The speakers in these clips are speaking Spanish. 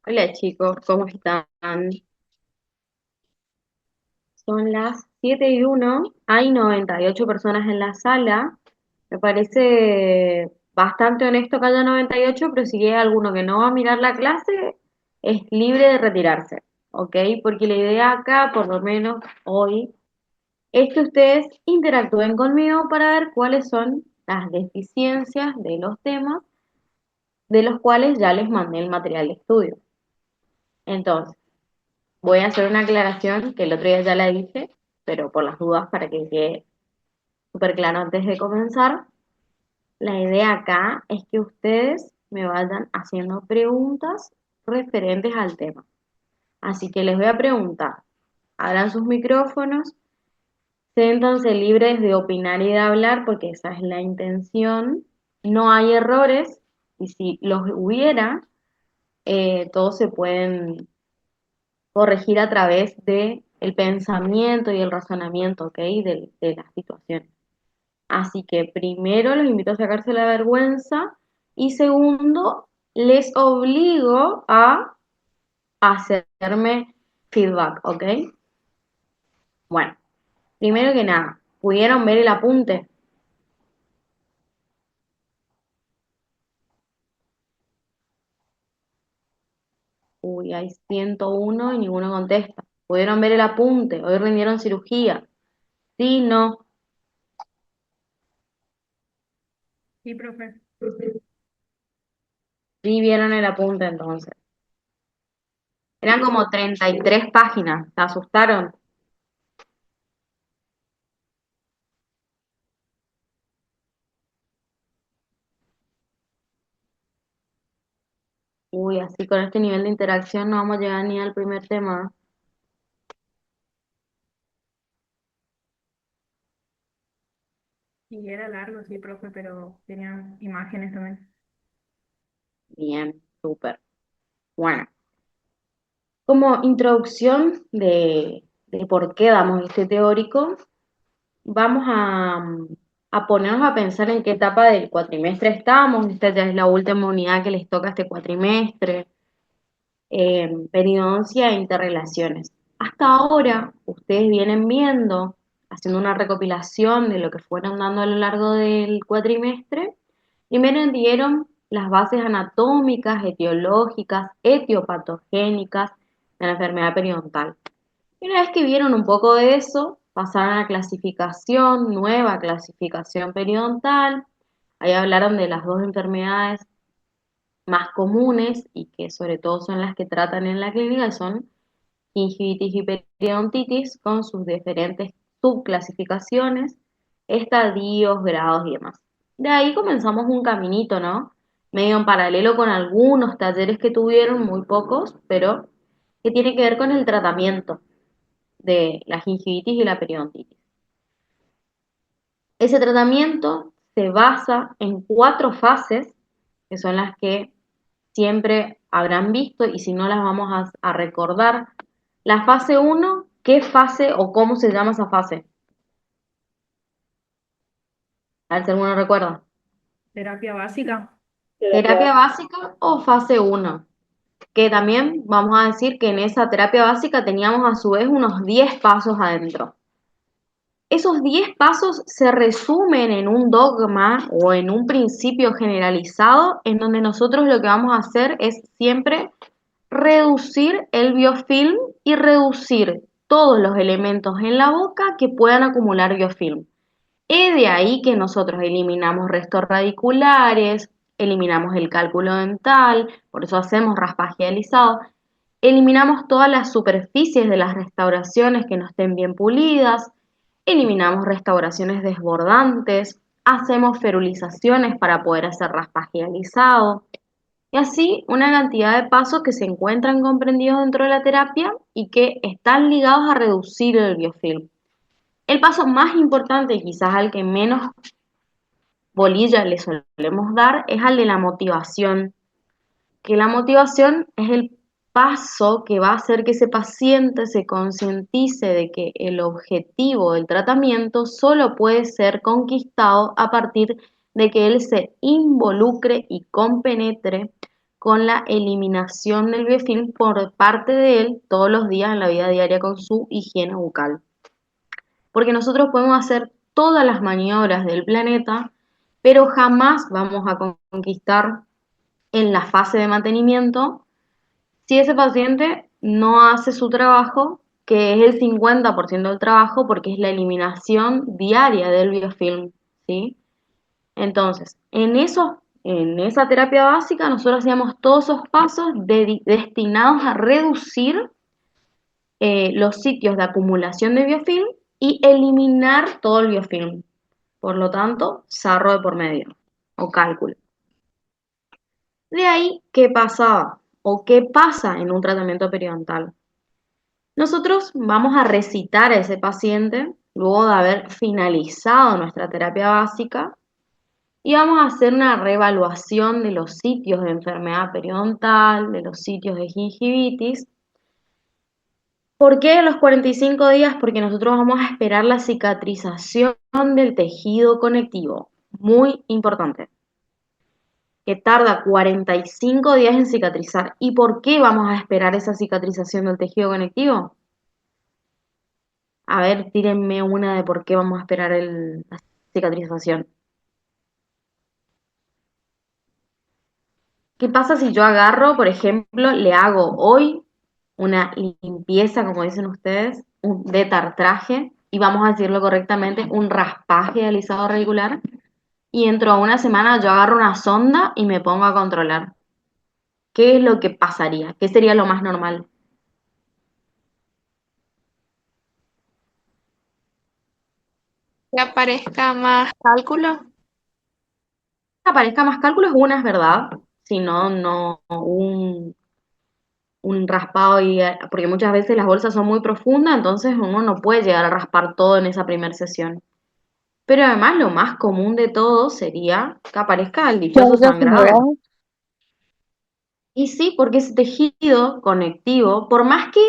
Hola chicos, ¿cómo están? Son las 7:01, hay 98 personas en la sala. Me parece bastante honesto que haya 98, pero si hay alguno que no va a mirar la clase, es libre de retirarse, ¿ok? Porque la idea acá, por lo menos hoy, es que ustedes interactúen conmigo para ver cuáles son las deficiencias de los temas de los cuales ya les mandé el material de estudio. Entonces, voy a hacer una aclaración que el otro día ya la hice, pero por las dudas para que quede súper claro antes de comenzar. La idea acá es que ustedes me vayan haciendo preguntas referentes al tema. Así que les voy a preguntar, abran sus micrófonos, siéntanse libres de opinar y de hablar porque esa es la intención. No hay errores y si los hubiera, todos se pueden corregir a través de el pensamiento y el razonamiento, ¿ok? De la situación. Así que primero los invito a sacarse la vergüenza y segundo, les obligo a hacerme feedback, ¿ok? Bueno, primero que nada, ¿pudieron ver el apunte? Uy, hay 101 y ninguno contesta. ¿Pudieron ver el apunte? Hoy rindieron cirugía. Sí, no. Sí, profe. Sí vieron el apunte entonces. Eran como 33 páginas. ¿Se asustaron? Uy, así con este nivel de interacción no vamos a llegar ni al primer tema. Y era largo, sí, profe, pero tenían imágenes también. Bien, súper. Bueno, como introducción de por qué damos este teórico, vamos a ponernos a pensar en qué etapa del cuatrimestre estamos. Esta ya es la última unidad que les toca este cuatrimestre. Periodoncia e interrelaciones. Hasta ahora, ustedes vienen viendo, haciendo una recopilación de lo que fueron dando a lo largo del cuatrimestre, primero dieron las bases anatómicas, etiológicas, etiopatogénicas de la enfermedad periodontal. Y una vez que vieron un poco de eso, pasaron a la clasificación, nueva clasificación periodontal. Ahí hablaron de las dos enfermedades más comunes y que sobre todo son las que tratan en la clínica, son gingivitis y periodontitis con sus diferentes subclasificaciones, estadios, grados y demás. De ahí comenzamos un caminito, ¿no? Medio en paralelo con algunos talleres que tuvieron, muy pocos, pero que tiene que ver con el tratamiento de la gingivitis y la periodontitis. Ese tratamiento se basa en 4 fases, que son las que siempre habrán visto y si no las vamos a recordar. La fase uno, ¿qué fase o cómo se llama esa fase? A ver si alguno recuerda. Terapia básica. Terapia básica o fase uno, que también vamos a decir que en esa terapia básica teníamos a su vez unos 10 pasos adentro. Esos 10 pasos se resumen en un dogma o en un principio generalizado en donde nosotros lo que vamos a hacer es siempre reducir el biofilm y reducir todos los elementos en la boca que puedan acumular biofilm. Es de ahí que nosotros eliminamos restos radiculares, eliminamos el cálculo dental, por eso hacemos raspaje dializado, eliminamos todas las superficies de las restauraciones que no estén bien pulidas, eliminamos restauraciones desbordantes, hacemos ferulizaciones para poder hacer raspaje dializado, y así una cantidad de pasos que se encuentran comprendidos dentro de la terapia y que están ligados a reducir el biofilm. El paso más importante, y quizás al que menos bolilla le solemos dar, es al de la motivación, que la motivación es el paso que va a hacer que ese paciente se concientice de que el objetivo del tratamiento solo puede ser conquistado a partir de que él se involucre y compenetre con la eliminación del biofilm por parte de él todos los días en la vida diaria con su higiene bucal. Porque nosotros podemos hacer todas las maniobras del planeta, pero jamás vamos a conquistar en la fase de mantenimiento si ese paciente no hace su trabajo, que es el 50% del trabajo, porque es la eliminación diaria del biofilm, ¿sí? Entonces, en esa terapia básica nosotros hacíamos todos esos pasos destinados a reducir los sitios de acumulación de biofilm y eliminar todo el biofilm. Por lo tanto, sarro de por medio o cálculo. De ahí, ¿qué pasaba? ¿O qué pasa en un tratamiento periodontal? Nosotros vamos a recitar a ese paciente luego de haber finalizado nuestra terapia básica y vamos a hacer una reevaluación de los sitios de enfermedad periodontal, de los sitios de gingivitis. ¿Por qué a los 45 días? Porque nosotros vamos a esperar la cicatrización del tejido conectivo. Muy importante. Que tarda 45 días en cicatrizar. ¿Y por qué vamos a esperar esa cicatrización del tejido conectivo? A ver, tírenme una de por qué vamos a esperar la cicatrización. ¿Qué pasa si yo agarro, por ejemplo, le hago hoy una limpieza, como dicen ustedes, un detartraje, y vamos a decirlo correctamente, un raspaje de alisado radicular, y dentro de una semana yo agarro una sonda y me pongo a controlar? ¿Qué es lo que pasaría? ¿Qué sería lo más normal? Que aparezca más cálculo. Aparezca más cálculos, una es verdad, si no, no, un raspado, porque muchas veces las bolsas son muy profundas, entonces uno no puede llegar a raspar todo en esa primera sesión. Pero además lo más común de todo sería que aparezca el Ya, dichoso ya se me sangrado. Y sí, porque ese tejido conectivo, por más que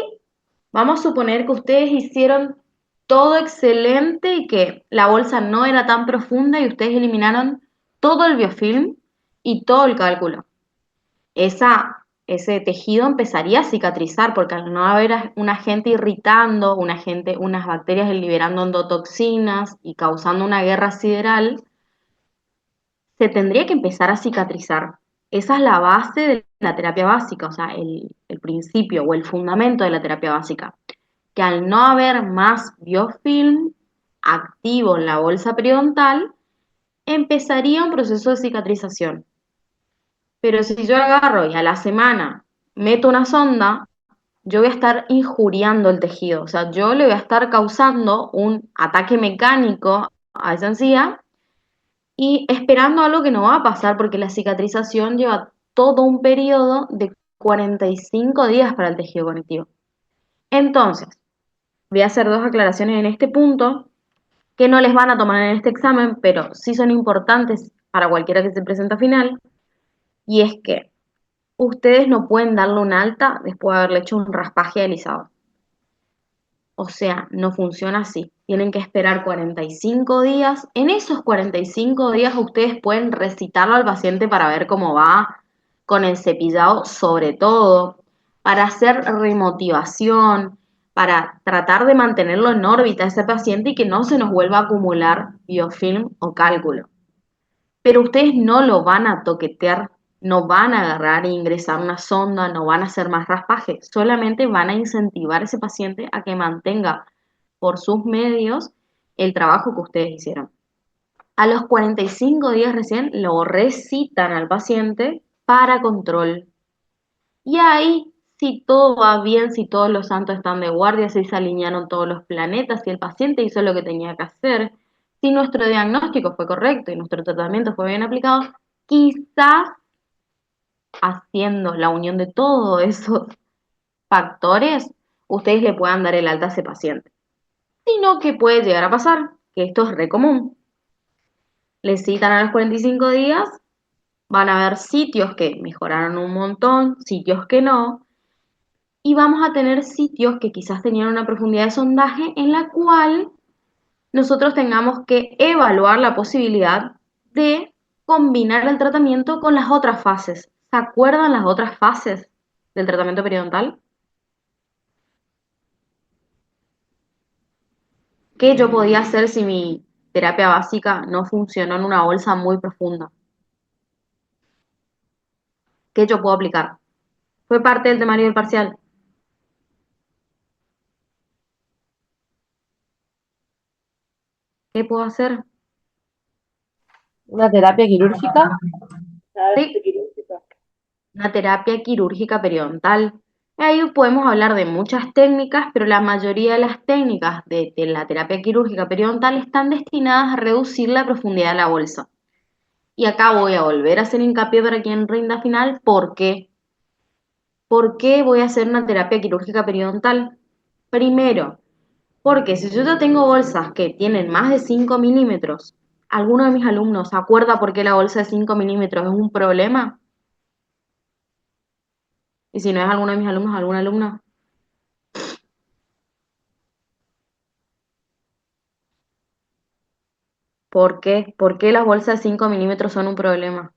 vamos a suponer que ustedes hicieron todo excelente y que la bolsa no era tan profunda y ustedes eliminaron todo el biofilm y todo el cálculo. Ese tejido empezaría a cicatrizar porque al no haber un agente irritando, unas bacterias liberando endotoxinas y causando una guerra sideral, se tendría que empezar a cicatrizar. Esa es la base de la terapia básica, o sea, el principio o el fundamento de la terapia básica. Que al no haber más biofilm activo en la bolsa periodontal, empezaría un proceso de cicatrización. Pero si yo agarro y a la semana meto una sonda, yo voy a estar injuriando el tejido, o sea, yo le voy a estar causando un ataque mecánico a esa encía y esperando algo que no va a pasar porque la cicatrización lleva todo un periodo de 45 días para el tejido conectivo. Entonces, voy a hacer dos aclaraciones en este punto que no les van a tomar en este examen, pero sí son importantes para cualquiera que se presente a final, y es que ustedes no pueden darle un alta después de haberle hecho un raspaje alisado. O sea, no funciona así. Tienen que esperar 45 días. En esos 45 días ustedes pueden recitarlo al paciente para ver cómo va con el cepillado, sobre todo, para hacer remotivación, para tratar de mantenerlo en órbita ese paciente y que no se nos vuelva a acumular biofilm o cálculo. Pero ustedes no lo van a toquetear, no van a agarrar e ingresar una sonda, no van a hacer más raspaje, solamente van a incentivar a ese paciente a que mantenga por sus medios el trabajo que ustedes hicieron. A los 45 días recién lo recitan al paciente para control. Y ahí, si todo va bien, si todos los santos están de guardia, si se alinearon todos los planetas, si el paciente hizo lo que tenía que hacer, si nuestro diagnóstico fue correcto y nuestro tratamiento fue bien aplicado, quizás haciendo la unión de todos esos factores, ustedes le puedan dar el alta a ese paciente. Sino que puede llegar a pasar, que esto es re común. Le citan a los 45 días, van a ver sitios que mejoraron un montón, sitios que no, y vamos a tener sitios que quizás tenían una profundidad de sondaje en la cual nosotros tengamos que evaluar la posibilidad de combinar el tratamiento con las otras fases, ¿Se acuerdan las otras fases del tratamiento periodontal? ¿Qué yo podía hacer si mi terapia básica no funcionó en una bolsa muy profunda? ¿Qué yo puedo aplicar? Fue parte del temario del parcial. ¿Qué puedo hacer? Una terapia quirúrgica. Sí, una terapia quirúrgica periodontal. Ahí podemos hablar de muchas técnicas, pero la mayoría de las técnicas de la terapia quirúrgica periodontal están destinadas a reducir la profundidad de la bolsa. Y acá voy a volver a hacer hincapié para quien rinda final. ¿Por qué? ¿Por qué voy a hacer una terapia quirúrgica periodontal? Primero, porque si yo ya tengo bolsas que tienen más de 5 milímetros, ¿alguno de mis alumnos se acuerda por qué la bolsa de 5 milímetros es un problema? Y si no es alguno de mis alumnos, ¿alguna alumna? ¿Por qué? ¿Por qué las bolsas de 5 milímetros son un problema?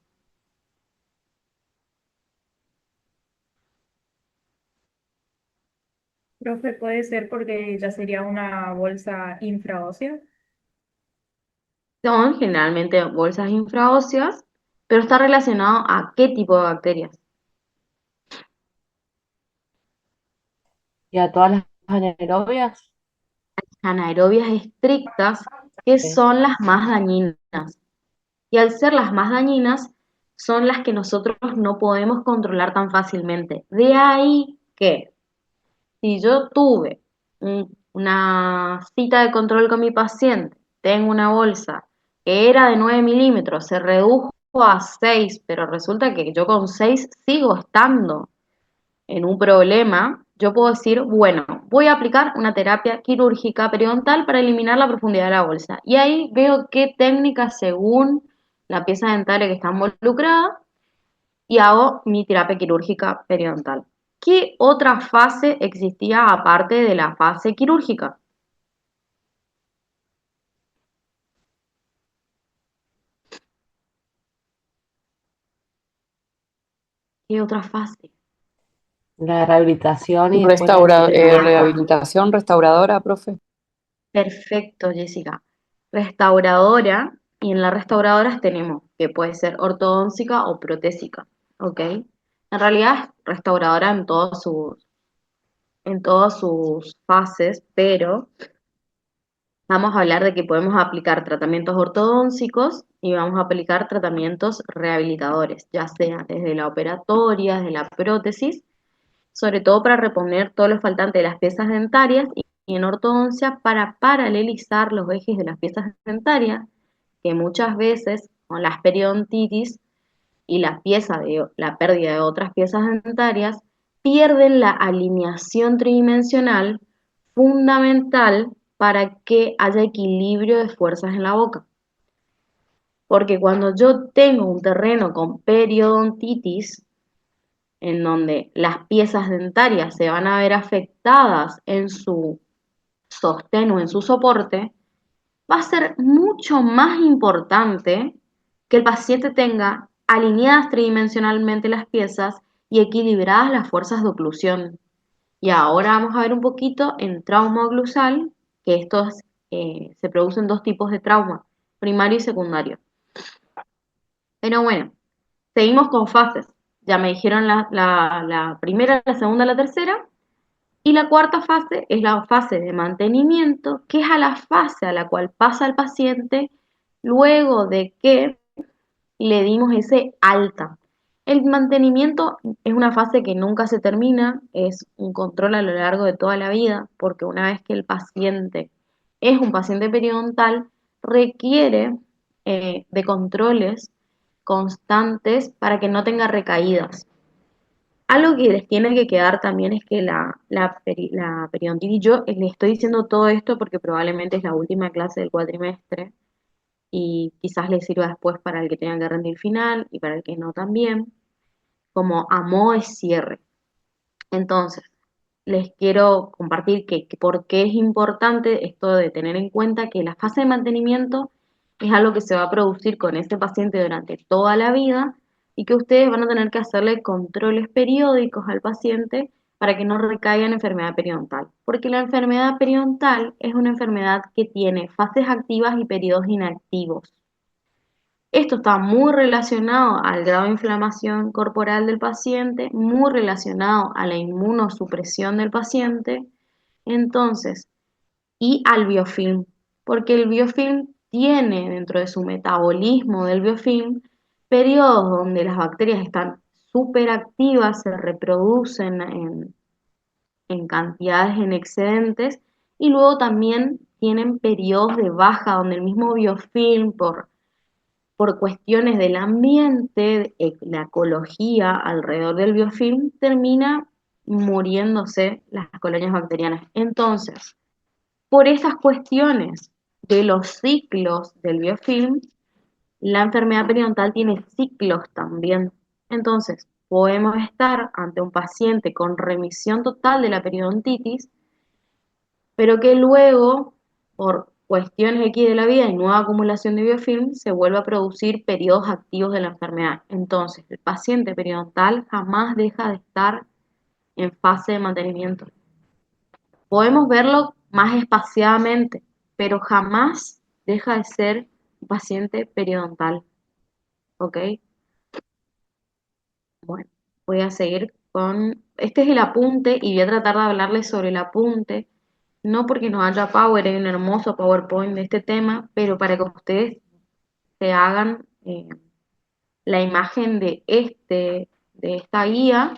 Profe, puede ser porque ya sería una bolsa infraósea. Son generalmente bolsas infraóseas, pero está relacionado a qué tipo de bacterias. Y a todas las anaerobias. Anaerobias estrictas, que Sí. son las más dañinas. Y al ser las más dañinas, son las que nosotros no podemos controlar tan fácilmente. De ahí que si yo tuve una cita de control con mi paciente, tengo una bolsa que era de 9 milímetros, se redujo a 6, pero resulta que yo con 6 sigo estando en un problema, yo puedo decir, bueno, voy a aplicar una terapia quirúrgica periodontal para eliminar la profundidad de la bolsa. Y ahí veo qué técnica según la pieza dentaria que está involucrada y hago mi terapia quirúrgica periodontal. ¿Qué otra fase existía aparte de la fase quirúrgica? ¿Qué otra fase? La rehabilitación y después la cirugía. Rehabilitación restauradora, profe. Perfecto, Jessica. Restauradora, y en las restauradoras tenemos que puede ser ortodóntica o protésica, ¿ok? En realidad es restauradora en todas sus fases, pero vamos a hablar de que podemos aplicar tratamientos ortodóncicos y vamos a aplicar tratamientos rehabilitadores, ya sea desde la operatoria, desde la prótesis, sobre todo para reponer todo lo faltante de las piezas dentarias y en ortodoncia para paralelizar los ejes de las piezas dentarias, que muchas veces con las periodontitis y la pérdida de otras piezas dentarias pierden la alineación tridimensional fundamental para que haya equilibrio de fuerzas en la boca. Porque cuando yo tengo un terreno con periodontitis, en donde las piezas dentarias se van a ver afectadas en su sostén o en su soporte, va a ser mucho más importante que el paciente tenga alineadas tridimensionalmente las piezas y equilibradas las fuerzas de oclusión. Y ahora vamos a ver un poquito en trauma oclusal, que estos se producen dos tipos de trauma, primario y secundario. Pero bueno, seguimos con fases. Ya me dijeron la primera, la segunda, la tercera. Y la cuarta fase es la fase de mantenimiento, que es a la fase a la cual pasa el paciente luego de que le dimos ese alta. El mantenimiento es una fase que nunca se termina, es un control a lo largo de toda la vida, porque una vez que el paciente es un paciente periodontal, requiere de controles constantes para que no tenga recaídas. Algo que les tiene que quedar también es que la periodontitis, yo les estoy diciendo todo esto porque probablemente es la última clase del cuatrimestre y quizás les sirva después para el que tenga que rendir final y para el que no también, como a modo de cierre. Entonces, les quiero compartir que por qué es importante esto de tener en cuenta que la fase de mantenimiento es algo que se va a producir con este paciente durante toda la vida, y que ustedes van a tener que hacerle controles periódicos al paciente para que no recaiga en enfermedad periodontal. Porque la enfermedad periodontal es una enfermedad que tiene fases activas y periodos inactivos. Esto está muy relacionado al grado de inflamación corporal del paciente, muy relacionado a la inmunosupresión del paciente, entonces, y al biofilm, porque el biofilm tiene dentro de su metabolismo del biofilm periodos donde las bacterias están súper activas, se reproducen en cantidades en excedentes, y luego también tienen periodos de baja donde el mismo biofilm por cuestiones del ambiente, la ecología alrededor del biofilm, termina muriéndose las colonias bacterianas. Entonces, por estas cuestiones de los ciclos del biofilm, la enfermedad periodontal tiene ciclos también. Entonces, podemos estar ante un paciente con remisión total de la periodontitis, pero que luego, por cuestiones X de la vida y nueva acumulación de biofilm, se vuelve a producir periodos activos de la enfermedad. Entonces, el paciente periodontal jamás deja de estar en fase de mantenimiento. Podemos verlo más espaciadamente, pero jamás deja de ser un paciente periodontal. ¿Ok? Bueno, voy a seguir con... Este es el apunte y voy a tratar de hablarles sobre el apunte. No porque no haya Power, hay un hermoso PowerPoint de este tema, pero para que ustedes se hagan la imagen de esta guía,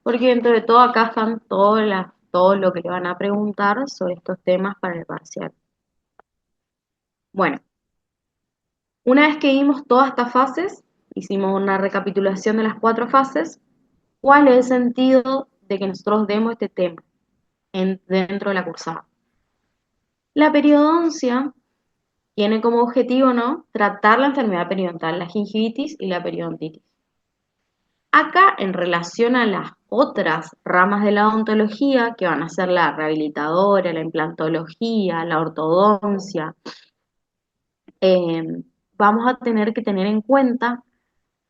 porque dentro de todo acá están todo lo que le van a preguntar sobre estos temas para el parcial. Bueno, una vez que vimos todas estas fases, hicimos una recapitulación de las 4 fases, ¿cuál es el sentido de que nosotros demos este tema dentro de la cursada? La periodoncia tiene como objetivo, ¿no?, tratar la enfermedad periodontal, la gingivitis y la periodontitis. Acá, en relación a las otras ramas de la odontología, que van a ser la rehabilitadora, la implantología, la ortodoncia, vamos a tener que tener en cuenta,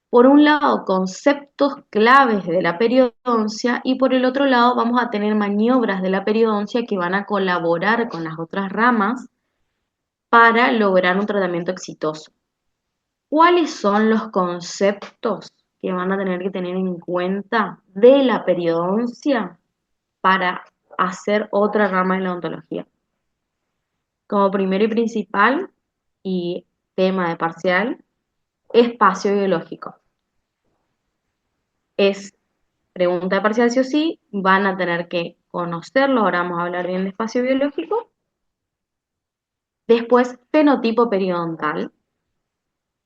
por un lado, conceptos claves de la periodoncia y por el otro lado vamos a tener maniobras de la periodoncia que van a colaborar con las otras ramas para lograr un tratamiento exitoso. ¿Cuáles son los conceptos que van a tener que tener en cuenta de la periodoncia para hacer otra rama de la odontología? Como primero y principal, y tema de parcial, espacio biológico. Es pregunta de parcial sí o sí, van a tener que conocerlo, ahora vamos a hablar bien de espacio biológico. Después, fenotipo periodontal.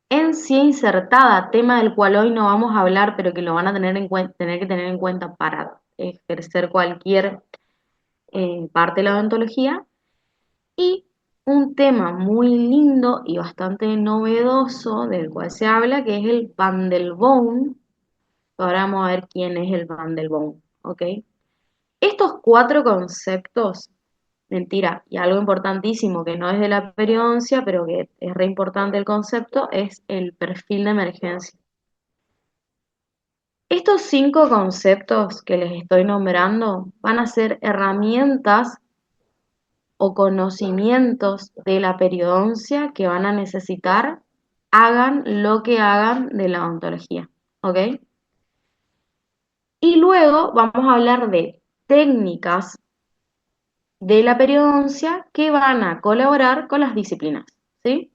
Encía insertada, tema del cual hoy no vamos a hablar, pero que lo van a tener que tener en cuenta para ejercer cualquier parte de la odontología. Y un tema muy lindo y bastante novedoso del cual se habla, que es el Mandelbaum. Ahora vamos a ver quién es el Mandelbaum, ¿ok? Estos 4 conceptos, mentira, y algo importantísimo que no es de la periodoncia, pero que es re importante el concepto, es el perfil de emergencia. Estos 5 conceptos que les estoy nombrando van a ser herramientas o conocimientos de la periodoncia que van a necesitar, hagan lo que hagan de la odontología, ¿ok? Y luego vamos a hablar de técnicas de la periodoncia que van a colaborar con las disciplinas, ¿sí?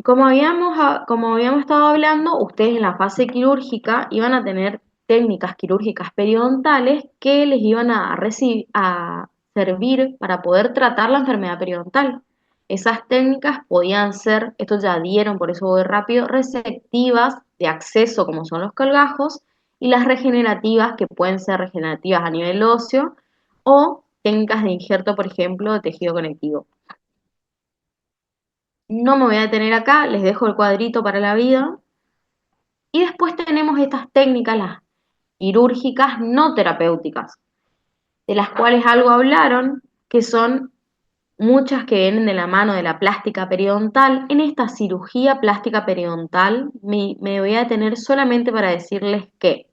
Como habíamos estado hablando, ustedes en la fase quirúrgica iban a tener técnicas quirúrgicas periodontales que les iban a servir para poder tratar la enfermedad periodontal. Esas técnicas podían ser, esto ya dieron, por eso voy rápido, receptivas de acceso, como son los colgajos, y las regenerativas, que pueden ser regenerativas a nivel óseo, o técnicas de injerto, por ejemplo, de tejido conectivo. No me voy a detener acá, les dejo el cuadrito para la vida. Y después tenemos estas técnicas, las quirúrgicas no terapéuticas, de las cuales algo hablaron, que son muchas que vienen de la mano de la plástica periodontal. En esta cirugía plástica periodontal me voy a detener solamente para decirles que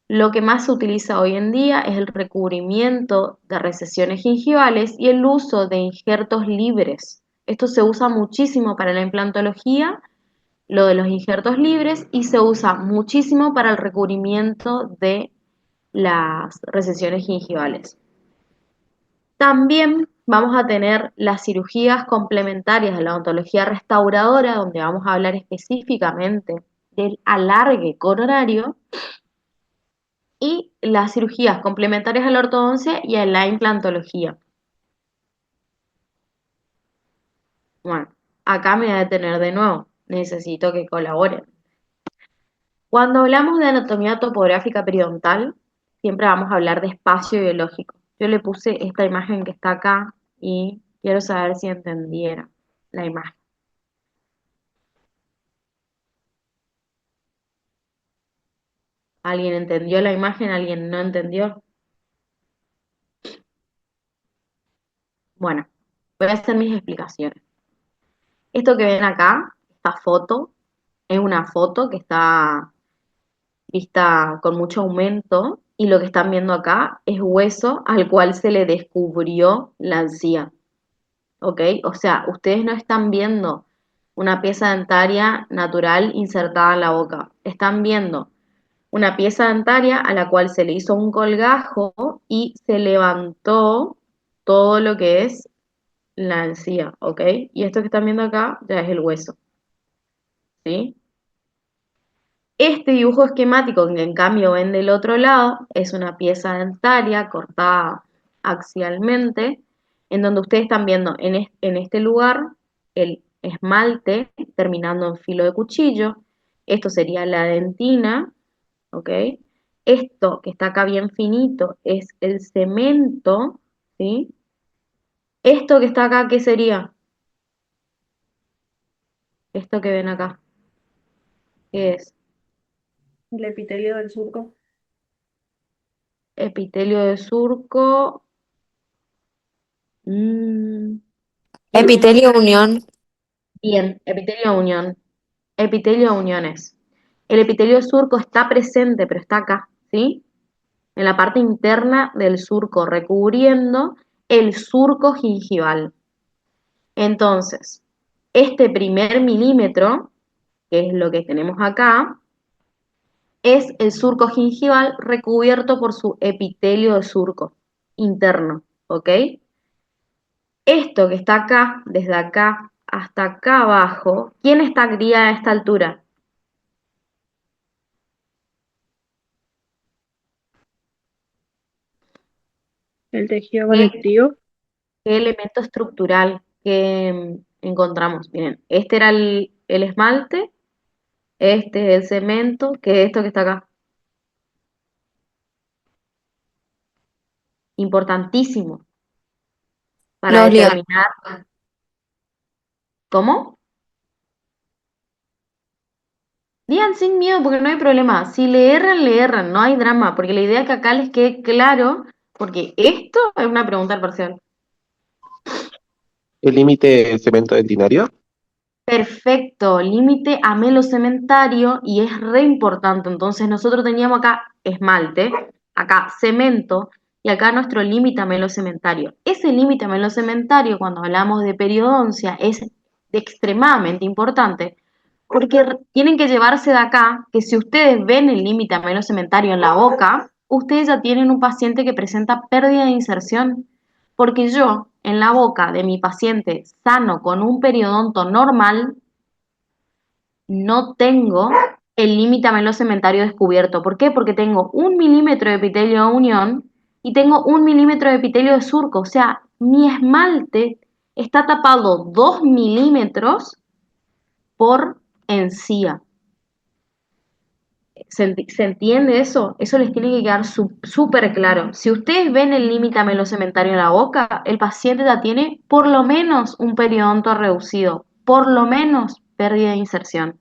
lo que más se utiliza hoy en día es el recubrimiento de recesiones gingivales y el uso de injertos libres. Esto se usa muchísimo para la implantología, lo de los injertos libres, y se usa muchísimo para el recubrimiento de las recesiones gingivales. También vamos a tener las cirugías complementarias de la odontología restauradora, donde vamos a hablar específicamente del alargue coronario, y las cirugías complementarias a la ortodoncia y a la implantología. Bueno, acá me voy a detener de nuevo, necesito que colaboren. Cuando hablamos de anatomía topográfica periodontal, siempre vamos a hablar de espacio biológico. Yo le puse esta imagen que está acá y quiero saber si entendieron la imagen. ¿Alguien entendió la imagen? ¿Alguien no entendió? Bueno, voy a hacer mis explicaciones. Esto que ven acá, esta foto, es una foto que está vista con mucho aumento, y lo que están viendo acá es hueso al cual se le descubrió la encía. ¿Ok? O sea, ustedes no están viendo una pieza dentaria natural insertada en la boca. Están viendo una pieza dentaria a la cual se le hizo un colgajo y se levantó todo lo que es la encía, ¿ok? Y esto que están viendo acá ya es el hueso, ¿sí? Este dibujo esquemático que en cambio ven del otro lado es una pieza dentaria cortada axialmente, en donde ustedes están viendo en este lugar el esmalte terminando en filo de cuchillo. Esto sería la dentina, ¿ok? Esto que está acá bien finito es el cemento, ¿sí? Esto que está acá, ¿qué sería? Esto que ven acá, ¿qué es? El epitelio del surco. Epitelio de surco. Epitelio unión. Bien, epitelio de unión. Epitelio de uniones. El epitelio de surco está presente, pero está acá, ¿sí? En la parte interna del surco, recubriendo el surco gingival. Entonces, este primer milímetro, que es lo que tenemos acá, es el surco gingival recubierto por su epitelio de surco interno, ¿ok? Esto que está acá, desde acá hasta acá abajo, ¿quién estaría a esta altura? El tejido ¿Qué, conectivo. qué elemento estructural que encontramos? Miren, este era el esmalte, este es el cemento, que es esto que está acá. Importantísimo para Los ligadores. determinar. ¿Cómo? Digan sin miedo porque no hay problema. Si le erran, no hay drama, porque la idea es que acá les quede claro, porque esto es una pregunta al parcial. ¿El límite cemento dentinario? Perfecto, límite amelocementario, y es re importante. Entonces nosotros teníamos acá esmalte, acá cemento y acá nuestro límite amelocementario. Ese límite amelocementario, cuando hablamos de periodoncia, es extremadamente importante porque tienen que llevarse de acá que si ustedes ven el límite amelocementario en la boca, ustedes ya tienen un paciente que presenta pérdida de inserción. Porque yo, en la boca de mi paciente sano con un periodonto normal, no tengo el límite amelocementario descubierto. ¿Por qué? Porque tengo 1 milímetro de epitelio de unión y tengo 1 milímetro de epitelio de surco. O sea, mi esmalte está tapado 2 milímetros por encía. ¿Se entiende eso? Eso les tiene que quedar súper claro. Si ustedes ven el límite amelocementario en la boca, el paciente ya tiene por lo menos un periodonto reducido, por lo menos pérdida de inserción.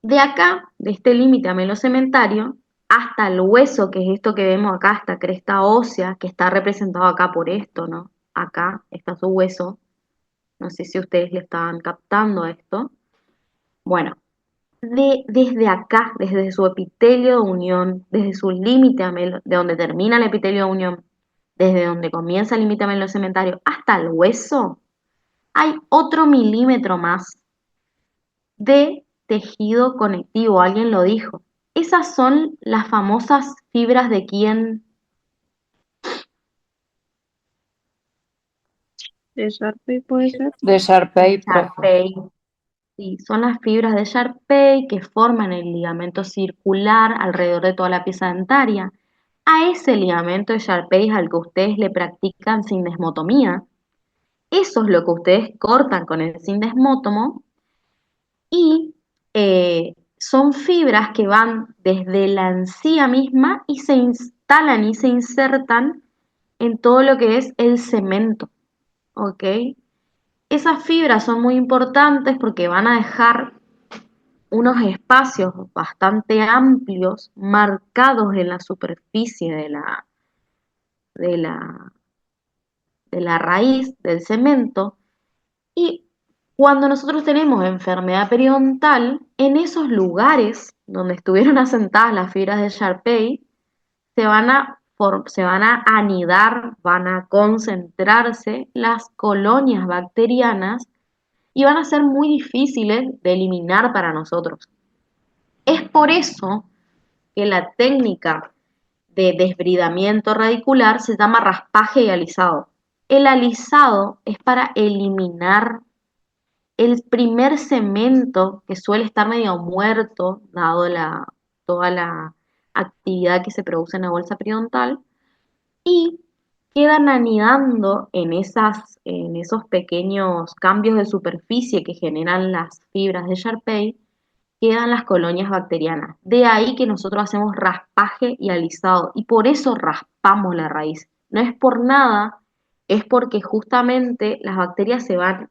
De acá, de este límite amelocementario, hasta el hueso, que es esto que vemos acá, esta cresta ósea, que está representado acá por esto, ¿no? Acá está su hueso. No sé si ustedes le estaban captando esto. Bueno, desde acá, desde su epitelio de unión, desde su límite de donde termina el epitelio de unión, desde donde comienza el límite amelocementario hasta el hueso, hay otro milímetro más de tejido conectivo, alguien lo dijo. Esas son las famosas fibras de quién. ¿De Sharpey puede ser? De Sharpey, profe. Sharpey. Sí, son las fibras de Sharpey que forman el ligamento circular alrededor de toda la pieza dentaria. A ese ligamento de Sharpey al que ustedes le practican sindesmotomía, eso es lo que ustedes cortan con el sindesmótomo y son fibras que van desde la encía misma y se instalan y se insertan en todo lo que es el cemento, ¿ok? Esas fibras son muy importantes porque van a dejar unos espacios bastante amplios marcados en la superficie de la, de la raíz del cemento. Y cuando nosotros tenemos enfermedad periodontal, en esos lugares donde estuvieron asentadas las fibras de Sharpey, se van a anidar, van a concentrarse las colonias bacterianas y van a ser muy difíciles de eliminar para nosotros. Es por eso que la técnica de desbridamiento radicular se llama raspaje y alisado. El alisado es para eliminar el primer cemento que suele estar medio muerto, dado toda la actividad que se produce en la bolsa periodontal, y quedan anidando en esos pequeños cambios de superficie que generan las fibras de Sharpey, quedan las colonias bacterianas. De ahí que nosotros hacemos raspaje y alisado, y por eso raspamos la raíz. No es por nada, es porque justamente las bacterias se van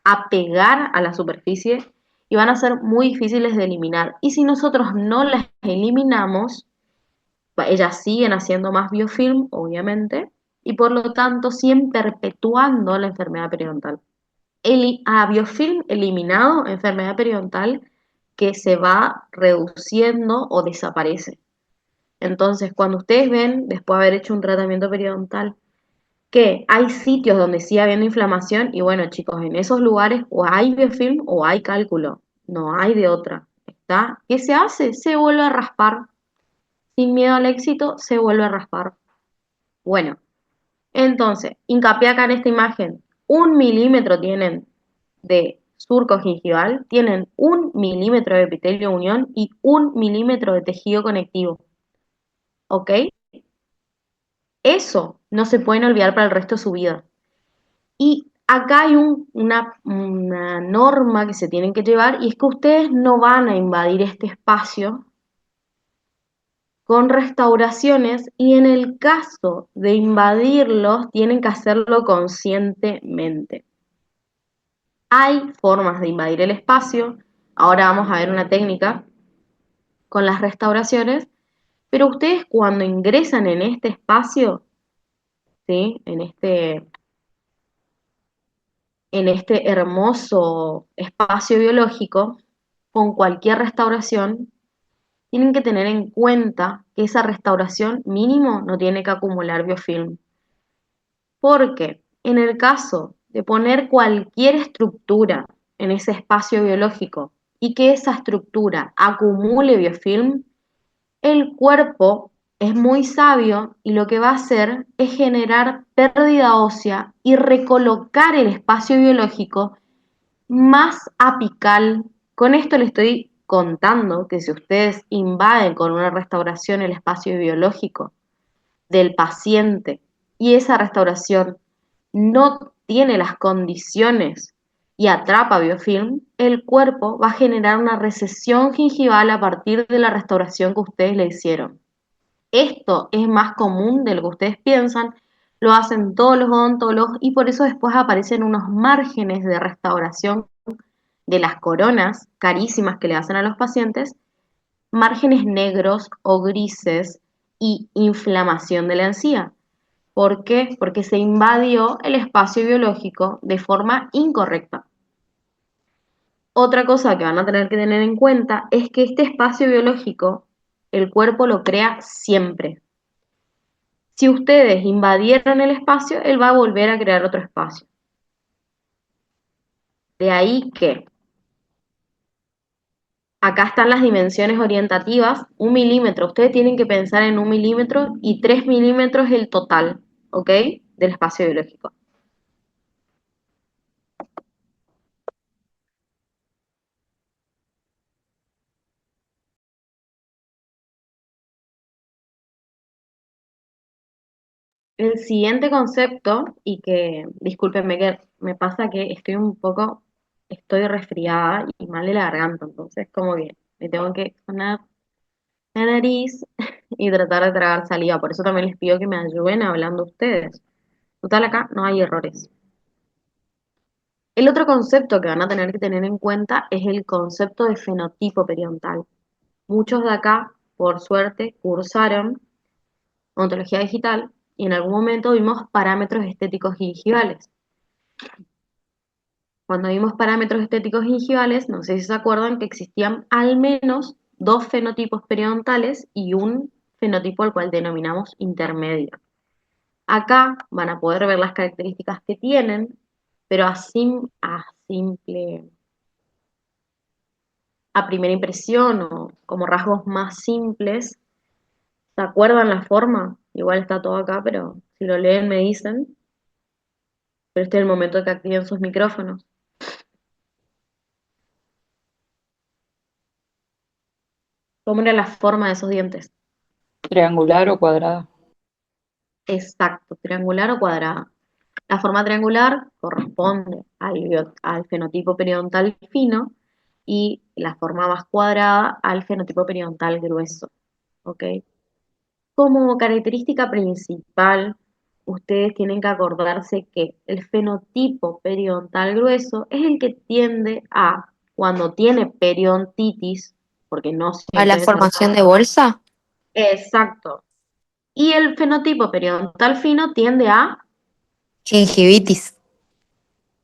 a pegar a la superficie y van a ser muy difíciles de eliminar. Y si nosotros no las eliminamos, ellas siguen haciendo más biofilm, obviamente, y por lo tanto siguen perpetuando la enfermedad periodontal. A biofilm eliminado, enfermedad periodontal que se va reduciendo o desaparece. Entonces, cuando ustedes ven, después de haber hecho un tratamiento periodontal, que hay sitios donde sigue habiendo inflamación, y bueno, chicos, en esos lugares o hay biofilm o hay cálculo, no hay de otra. ¿Está? ¿Qué se hace? Se vuelve a raspar. Sin miedo al éxito, se vuelve a raspar. Bueno, entonces, hincapié acá en esta imagen. 1 milímetro tienen de surco gingival, tienen 1 milímetro de epitelio unión y 1 milímetro de tejido conectivo. ¿Ok? Eso no se pueden olvidar para el resto de su vida. Y acá hay una norma que se tienen que llevar y es que ustedes no van a invadir este espacio con restauraciones y en el caso de invadirlos tienen que hacerlo conscientemente. Hay formas de invadir el espacio, ahora vamos a ver una técnica con las restauraciones, pero ustedes cuando ingresan en este espacio, ¿sí? En este hermoso espacio biológico, con cualquier restauración, tienen que tener en cuenta que esa restauración mínimo no tiene que acumular biofilm. Porque en el caso de poner cualquier estructura en ese espacio biológico y que esa estructura acumule biofilm, el cuerpo es muy sabio y lo que va a hacer es generar pérdida ósea y recolocar el espacio biológico más apical. Con esto le estoy contando que si ustedes invaden con una restauración el espacio biológico del paciente y esa restauración no tiene las condiciones y atrapa biofilm, el cuerpo va a generar una recesión gingival a partir de la restauración que ustedes le hicieron. Esto es más común de lo que ustedes piensan, lo hacen todos los odontólogos y por eso después aparecen unos márgenes de restauración de las coronas carísimas que le hacen a los pacientes márgenes negros o grises y inflamación de la encía. ¿Por qué? Porque se invadió el espacio biológico de forma incorrecta. Otra cosa que van a tener que tener en cuenta es que este espacio biológico el cuerpo lo crea siempre. Si ustedes invadieron el espacio, él va a volver a crear otro espacio. De ahí que acá están las dimensiones orientativas, 1 milímetro. Ustedes tienen que pensar en 1 milímetro y 3 milímetros el total, ¿ok? Del espacio biológico. El siguiente concepto, y que, discúlpenme que me pasa que estoy resfriada y mal de la garganta, entonces como que me tengo que sonar la nariz y tratar de tragar saliva. Por eso también les pido que me ayuden hablando ustedes. Total, acá no hay errores. El otro concepto que van a tener que tener en cuenta es el concepto de fenotipo periodontal. Muchos de acá, por suerte, cursaron ontología digital y en algún momento vimos parámetros estéticos gingivales. Cuando vimos parámetros estéticos gingivales, no sé si se acuerdan que existían al menos 2 fenotipos periodontales y un fenotipo al cual denominamos intermedio. Acá van a poder ver las características que tienen, pero a primera impresión o como rasgos más simples, ¿se acuerdan la forma? Igual está todo acá, pero si lo leen me dicen. Pero este es el momento de que activen sus micrófonos. ¿Cómo era la forma de esos dientes? ¿Triangular o cuadrada? Exacto, triangular o cuadrada. La forma triangular corresponde al fenotipo periodontal fino y la forma más cuadrada al fenotipo periodontal grueso. ¿Ok? Como característica principal, ustedes tienen que acordarse que el fenotipo periodontal grueso es el que tiende a, cuando tiene periodontitis, porque no ¿A la siempre es formación de bolsa? exacto. Y el fenotipo periodontal fino tiende Gingivitis.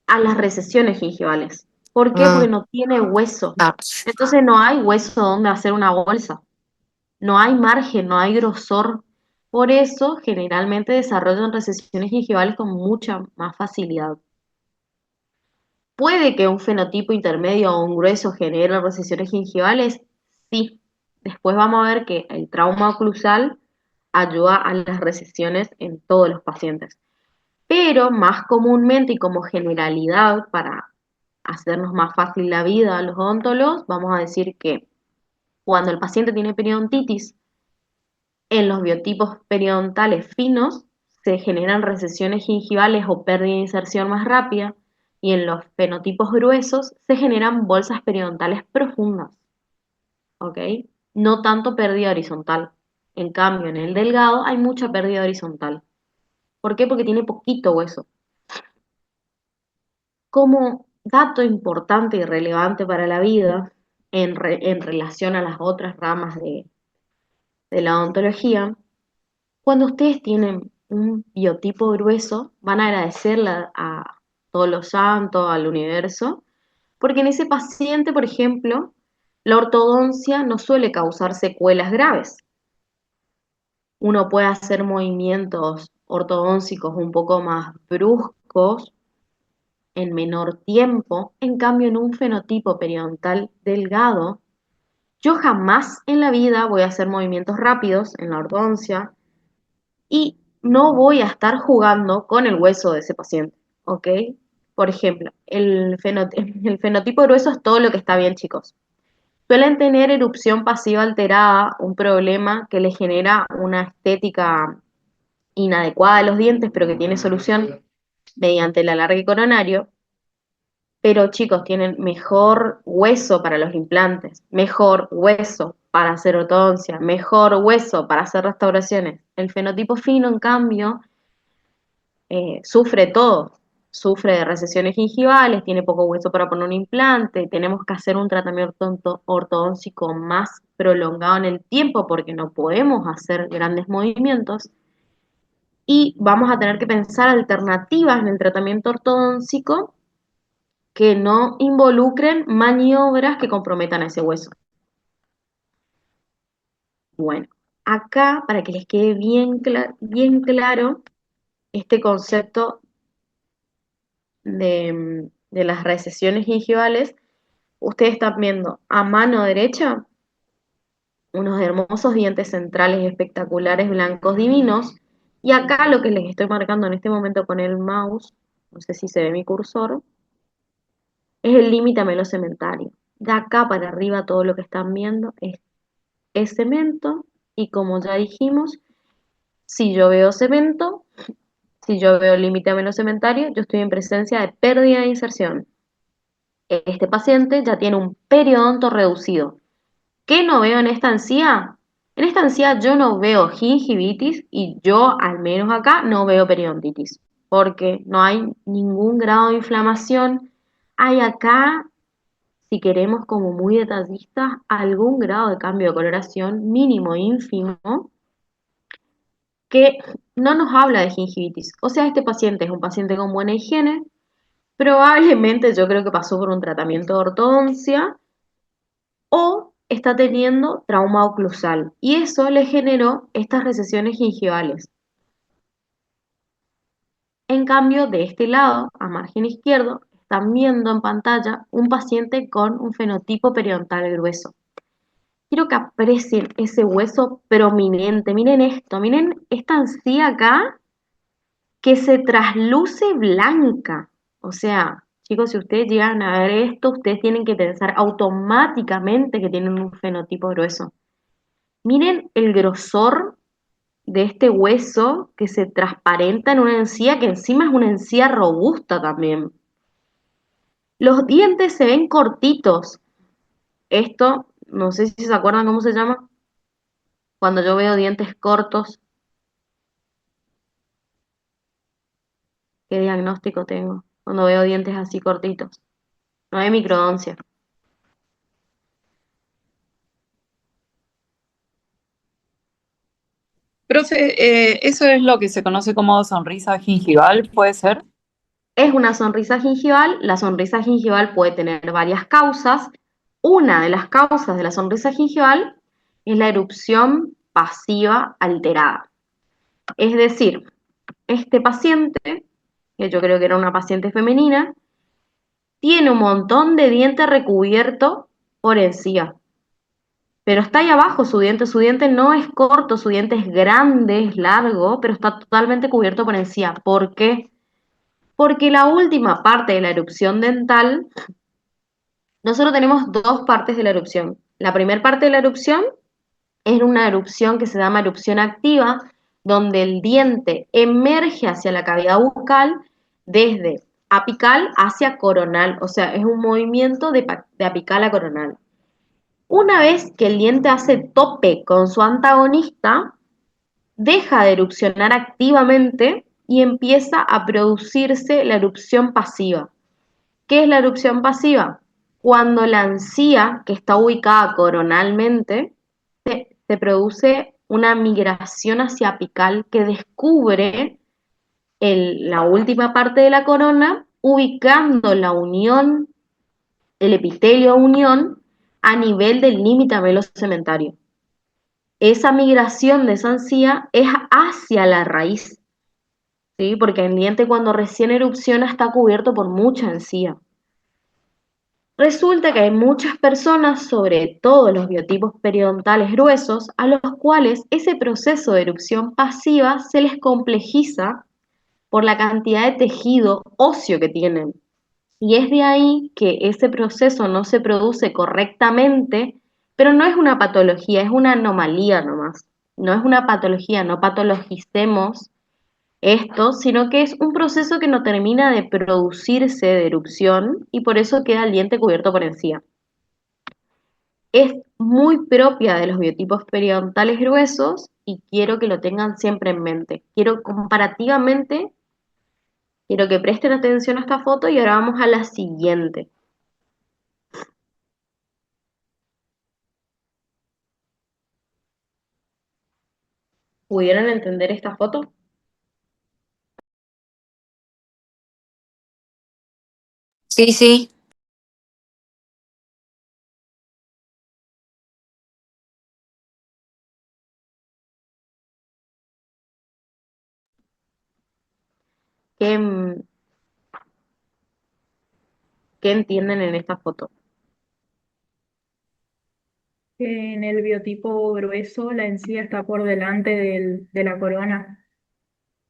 a las recesiones gingivales. ¿Por qué? Porque Ah, no tiene hueso. ah. Entonces no hay hueso donde hacer una bolsa. No hay margen, no hay grosor. Por eso generalmente desarrollan recesiones gingivales con mucha más facilidad. ¿Puede que un fenotipo intermedio o un grueso genere recesiones gingivales? Sí. Después vamos a ver que el trauma oclusal ayuda a las recesiones en todos los pacientes. Pero más comúnmente y como generalidad, para hacernos más fácil la vida a los odontólogos, vamos a decir que cuando el paciente tiene periodontitis, en los biotipos periodontales finos se generan recesiones gingivales o pérdida de inserción más rápida, y en los fenotipos gruesos se generan bolsas periodontales profundas, ¿ok? No tanto pérdida horizontal. En cambio, en el delgado hay mucha pérdida horizontal. ¿Por qué? Porque tiene poquito hueso. Como dato importante y relevante para la vida, en relación a las otras ramas de la odontología, cuando ustedes tienen un biotipo grueso, van a agradecerle a todos los santos, al universo, porque en ese paciente, por ejemplo, la ortodoncia no suele causar secuelas graves. Uno puede hacer movimientos ortodóncicos un poco más bruscos en menor tiempo. En cambio, en un fenotipo periodontal delgado, yo jamás en la vida voy a hacer movimientos rápidos en la ortodoncia y no voy a estar jugando con el hueso de ese paciente, ¿ok? Por ejemplo, el fenotipo grueso es todo lo que está bien, chicos. Suelen tener erupción pasiva alterada, un problema que les genera una estética inadecuada a los dientes, pero que tiene solución mediante el alargue coronario. Pero chicos, tienen mejor hueso para los implantes, mejor hueso para hacer ortodoncia, mejor hueso para hacer restauraciones. El fenotipo fino, en cambio, sufre todo. sufre de recesiones gingivales, tiene poco hueso para poner un implante, tenemos que hacer un tratamiento ortodóntico más prolongado en el tiempo porque no podemos hacer grandes movimientos y vamos a tener que pensar alternativas en el tratamiento ortodóntico que no involucren maniobras que comprometan a ese hueso. Bueno, acá para que les quede bien claro este concepto de las recesiones gingivales, ustedes están viendo a mano derecha unos hermosos dientes centrales espectaculares, blancos, divinos, y acá lo que les estoy marcando en este momento con el mouse, no sé si se ve mi cursor, es el límite amelocementario. De acá para arriba todo lo que están viendo es cemento, y como ya dijimos, si yo veo cemento, si yo veo límite amelocementario, yo estoy en presencia de pérdida de inserción. Este paciente ya tiene un periodonto reducido. ¿Qué no veo en esta encía? En esta encía yo no veo gingivitis y yo, al menos acá, no veo periodontitis, porque no hay ningún grado de inflamación. Hay acá, si queremos como muy detallistas, algún grado de cambio de coloración mínimo, ínfimo, que no nos habla de gingivitis. O sea, este paciente es un paciente con buena higiene, probablemente yo creo que pasó por un tratamiento de ortodoncia o está teniendo trauma oclusal y eso le generó estas recesiones gingivales. En cambio, de este lado, a margen izquierdo, están viendo en pantalla un paciente con un fenotipo periodontal grueso. Quiero que aprecien ese hueso prominente. Miren esto, miren esta encía acá que se trasluce blanca. O sea, chicos, si ustedes llegan a ver esto, ustedes tienen que pensar automáticamente que tienen un fenotipo grueso. Miren el grosor de este hueso que se transparenta en una encía, que encima es una encía robusta también. Los dientes se ven cortitos. Esto, no sé si se acuerdan cómo se llama. Cuando yo veo dientes cortos, ¿qué diagnóstico tengo? Cuando veo dientes así cortitos. No hay microdoncia. Profe, ¿eso es lo que se conoce como sonrisa gingival, puede ser? Es una sonrisa gingival. La sonrisa gingival puede tener varias causas. Una de las causas de la sonrisa gingival es la erupción pasiva alterada. Es decir, este paciente, que yo creo que era una paciente femenina, tiene un montón de diente recubierto por encía. Pero está ahí abajo su diente no es corto, su diente es grande, es largo, pero está totalmente cubierto por encía. ¿Por qué? Porque la última parte de la erupción dental, nosotros tenemos dos partes de la erupción. La primera parte de la erupción es una erupción que se llama erupción activa, donde el diente emerge hacia la cavidad bucal desde apical hacia coronal, o sea, es un movimiento de apical a coronal. Una vez que el diente hace tope con su antagonista, deja de erupcionar activamente y empieza a producirse la erupción pasiva. ¿Qué es la erupción pasiva? Cuando la encía, que está ubicada coronalmente, se produce una migración hacia apical que descubre la última parte de la corona, ubicando la unión, el epitelio unión, a nivel del límite amelocementario. Esa migración de esa encía es hacia la raíz, ¿sí? Porque el diente cuando recién erupciona está cubierto por mucha encía. Resulta que hay muchas personas, sobre todo los biotipos periodontales gruesos, a los cuales ese proceso de erupción pasiva se les complejiza por la cantidad de tejido óseo que tienen. Y es de ahí que ese proceso no se produce correctamente, pero no es una patología, es una anomalía nomás. No es una patología, no patologicemos esto, sino que es un proceso que no termina de producirse de erupción y por eso queda el diente cubierto por encía. Es muy propia de los biotipos periodontales gruesos y quiero que lo tengan siempre en mente. Quiero comparativamente Quiero que presten atención a esta foto y ahora vamos a la siguiente. ¿Pudieron entender esta foto? Sí, sí. ¿Qué, qué entienden en esta foto? Que en el biotipo grueso la encía está por delante de la corona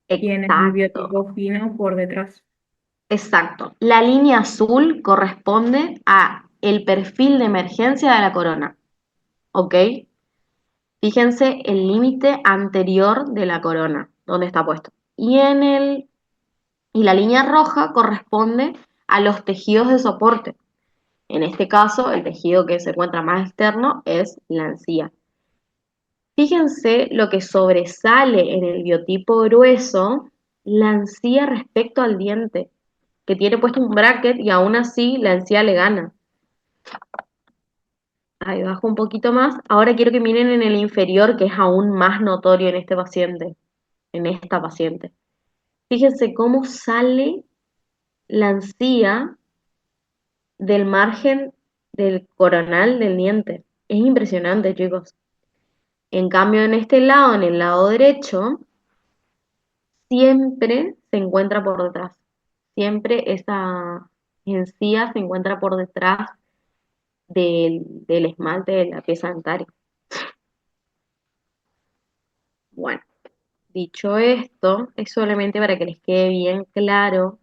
y en el Exacto, biotipo fino por detrás. exacto. La línea azul corresponde a el perfil de emergencia de la corona, ¿ok? Fíjense el límite anterior de la corona, donde está puesto. Y la línea roja corresponde a los tejidos de soporte. En este caso, el tejido que se encuentra más externo es la encía. Fíjense lo que sobresale en el biotipo grueso, la encía respecto al diente, que tiene puesto un bracket y aún así la encía le gana. Ahí bajo un poquito más. Ahora quiero que miren en el inferior, que es aún más notorio en este paciente, en esta paciente. Fíjense cómo sale la encía del margen del coronal del diente. Es impresionante, chicos. En cambio, en este lado, en el lado derecho, siempre se encuentra por detrás. Siempre esa encía se encuentra por detrás del esmalte de la pieza dentaria. Bueno, dicho esto, es solamente para que les quede bien claro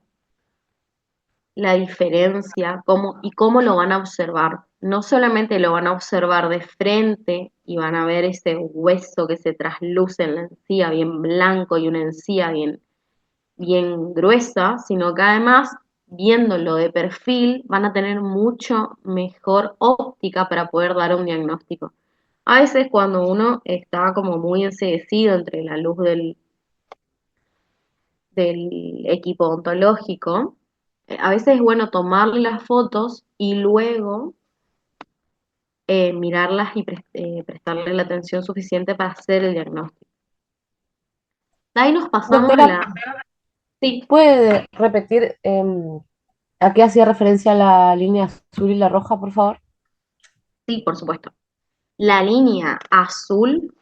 la diferencia y cómo lo van a observar. No solamente lo van a observar de frente y van a ver ese hueso que se trasluce en la encía bien blanco y una encía bien gruesa, sino que además, viéndolo de perfil, van a tener mucho mejor óptica para poder dar un diagnóstico. A veces cuando uno está como muy enceguecido entre la luz del equipo odontológico, a veces es bueno tomarle las fotos y luego mirarlas y prestarle la atención suficiente para hacer el diagnóstico. De ahí nos pasamos a Doctora, la... Sí, ¿puede repetir a qué hacía referencia la línea azul y la roja, por favor? sí, por supuesto. La línea azul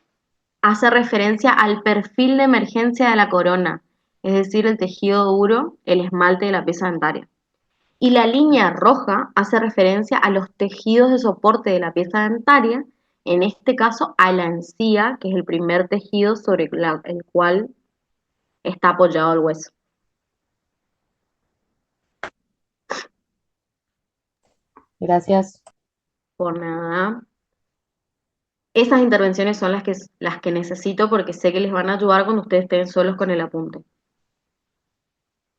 hace referencia al perfil de emergencia de la corona, es decir, el tejido duro, el esmalte de la pieza dentaria. Y la línea roja hace referencia a los tejidos de soporte de la pieza dentaria, en este caso a la encía, que es el primer tejido sobre el cual está apoyado el hueso. Gracias. Por nada. Esas intervenciones son las que necesito porque sé que les van a ayudar cuando ustedes estén solos con el apunte.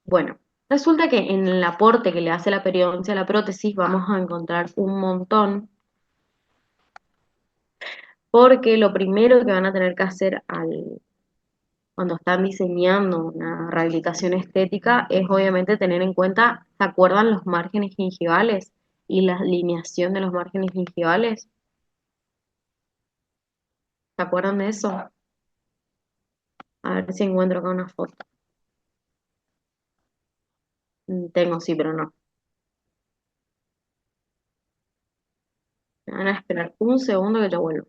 Bueno, resulta que en el aporte que le hace la periodoncia a la prótesis vamos a encontrar un montón, porque lo primero que van a tener que hacer cuando están diseñando una rehabilitación estética es obviamente tener en cuenta, ¿se acuerdan los márgenes gingivales y la alineación de los márgenes gingivales? ¿Se acuerdan de eso? A ver si encuentro acá una foto. Tengo, sí, pero no. Me van a esperar un segundo que ya vuelvo.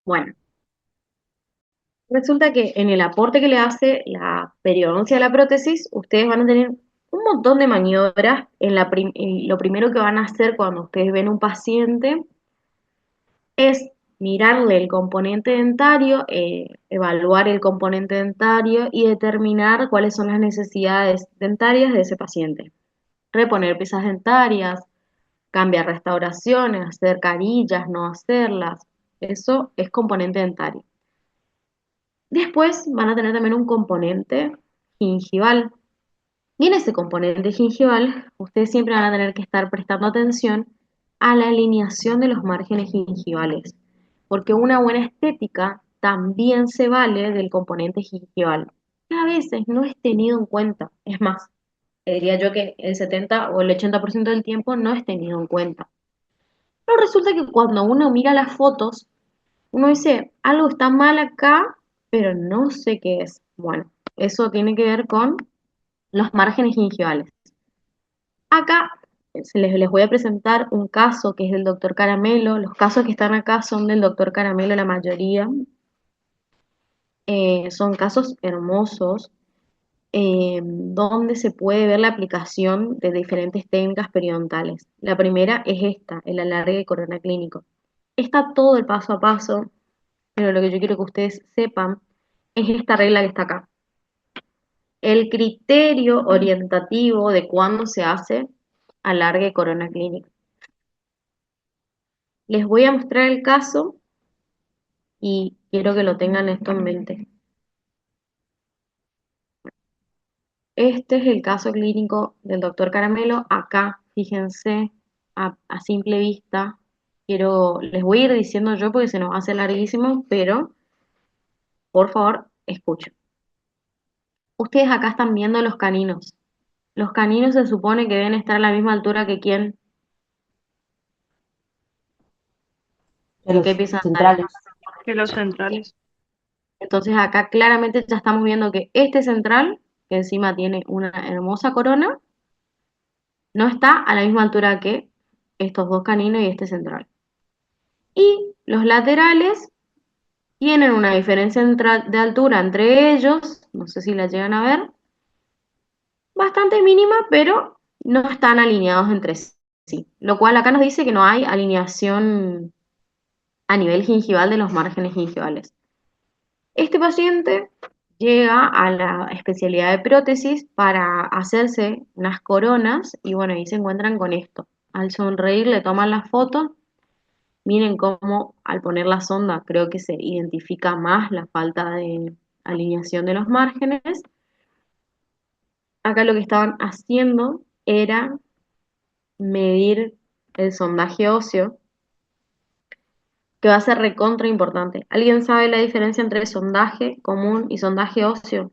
Bueno, resulta que en el aporte que le hace la periodoncia a la prótesis, ustedes van a tener un montón de maniobras. Lo primero que van a hacer cuando ustedes ven un paciente es mirarle el componente dentario, evaluar el componente dentario y determinar cuáles son las necesidades dentarias de ese paciente. Reponer piezas dentarias, cambiar restauraciones, hacer carillas, no hacerlas. Eso es componente dentario. Después van a tener también un componente gingival. Y en ese componente gingival, ustedes siempre van a tener que estar prestando atención a la alineación de los márgenes gingivales, porque una buena estética también se vale del componente gingival, que a veces no es tenido en cuenta. Es más, diría yo que el 70 o el 80% del tiempo no es tenido en cuenta. Pero resulta que cuando uno mira las fotos, uno dice, algo está mal acá, pero no sé qué es. Bueno, eso tiene que ver con los márgenes gingivales. Acá les voy a presentar un caso que es del doctor Caramelo. Los casos que están acá son del doctor Caramelo, la mayoría. Son casos hermosos donde se puede ver la aplicación de diferentes técnicas periodontales. La primera es esta, el alargue de corona clínico. Está todo el paso a paso, pero lo que yo quiero que ustedes sepan es esta regla que está acá. El criterio orientativo de cuándo se hace alargue de corona clínica. Les voy a mostrar el caso y quiero que lo tengan esto en mente. Este es el caso clínico del doctor Caramelo. Acá, fíjense, a simple vista, les voy a ir diciendo yo porque se nos hace larguísimo, pero por favor, escuchen. Ustedes acá están viendo los caninos. Los caninos se supone que deben estar a la misma altura que quién, De que qué los pieza dentaria. centrales. Que los centrales. Entonces acá claramente ya estamos viendo que este central, que encima tiene una hermosa corona, no está a la misma altura que estos dos caninos y este central. Y los laterales tienen una diferencia de altura entre ellos, no sé si la llegan a ver, bastante mínima, pero no están alineados entre sí. Lo cual acá nos dice que no hay alineación a nivel gingival de los márgenes gingivales. Este paciente llega a la especialidad de prótesis para hacerse unas coronas y bueno, ahí se encuentran con esto. Al sonreír le toman la foto. Miren cómo al poner la sonda creo que se identifica más la falta de alineación de los márgenes. Acá lo que estaban haciendo era medir el sondaje óseo, que va a ser recontra importante. ¿Alguien sabe la diferencia entre sondaje común y sondaje óseo?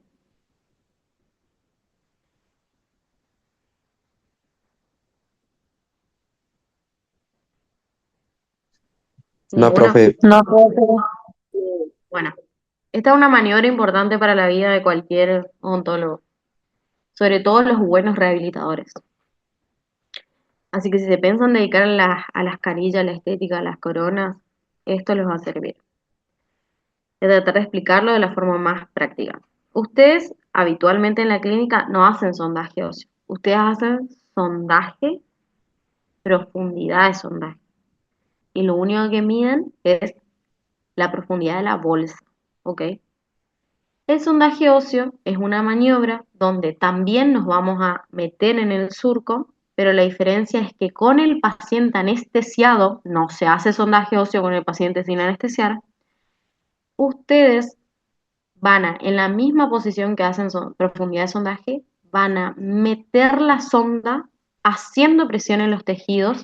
No, ¿Ninguno? profe, No puedo. Bueno, esta es una maniobra importante para la vida de cualquier odontólogo, sobre todo los buenos rehabilitadores. Así que si se piensan dedicar a las carillas, a la estética, a las coronas, esto les va a servir. Voy a tratar de explicarlo de la forma más práctica. Ustedes habitualmente en la clínica no hacen sondaje óseo. Ustedes hacen sondaje, profundidad de sondaje. Y lo único que miden es la profundidad de la bolsa. ¿Ok? El sondaje óseo es una maniobra donde también nos vamos a meter en el surco, pero la diferencia es que con el paciente anestesiado, no se hace sondaje óseo con el paciente sin anestesiar, ustedes van a, en la misma posición que hacen profundidad de sondaje, van a meter la sonda haciendo presión en los tejidos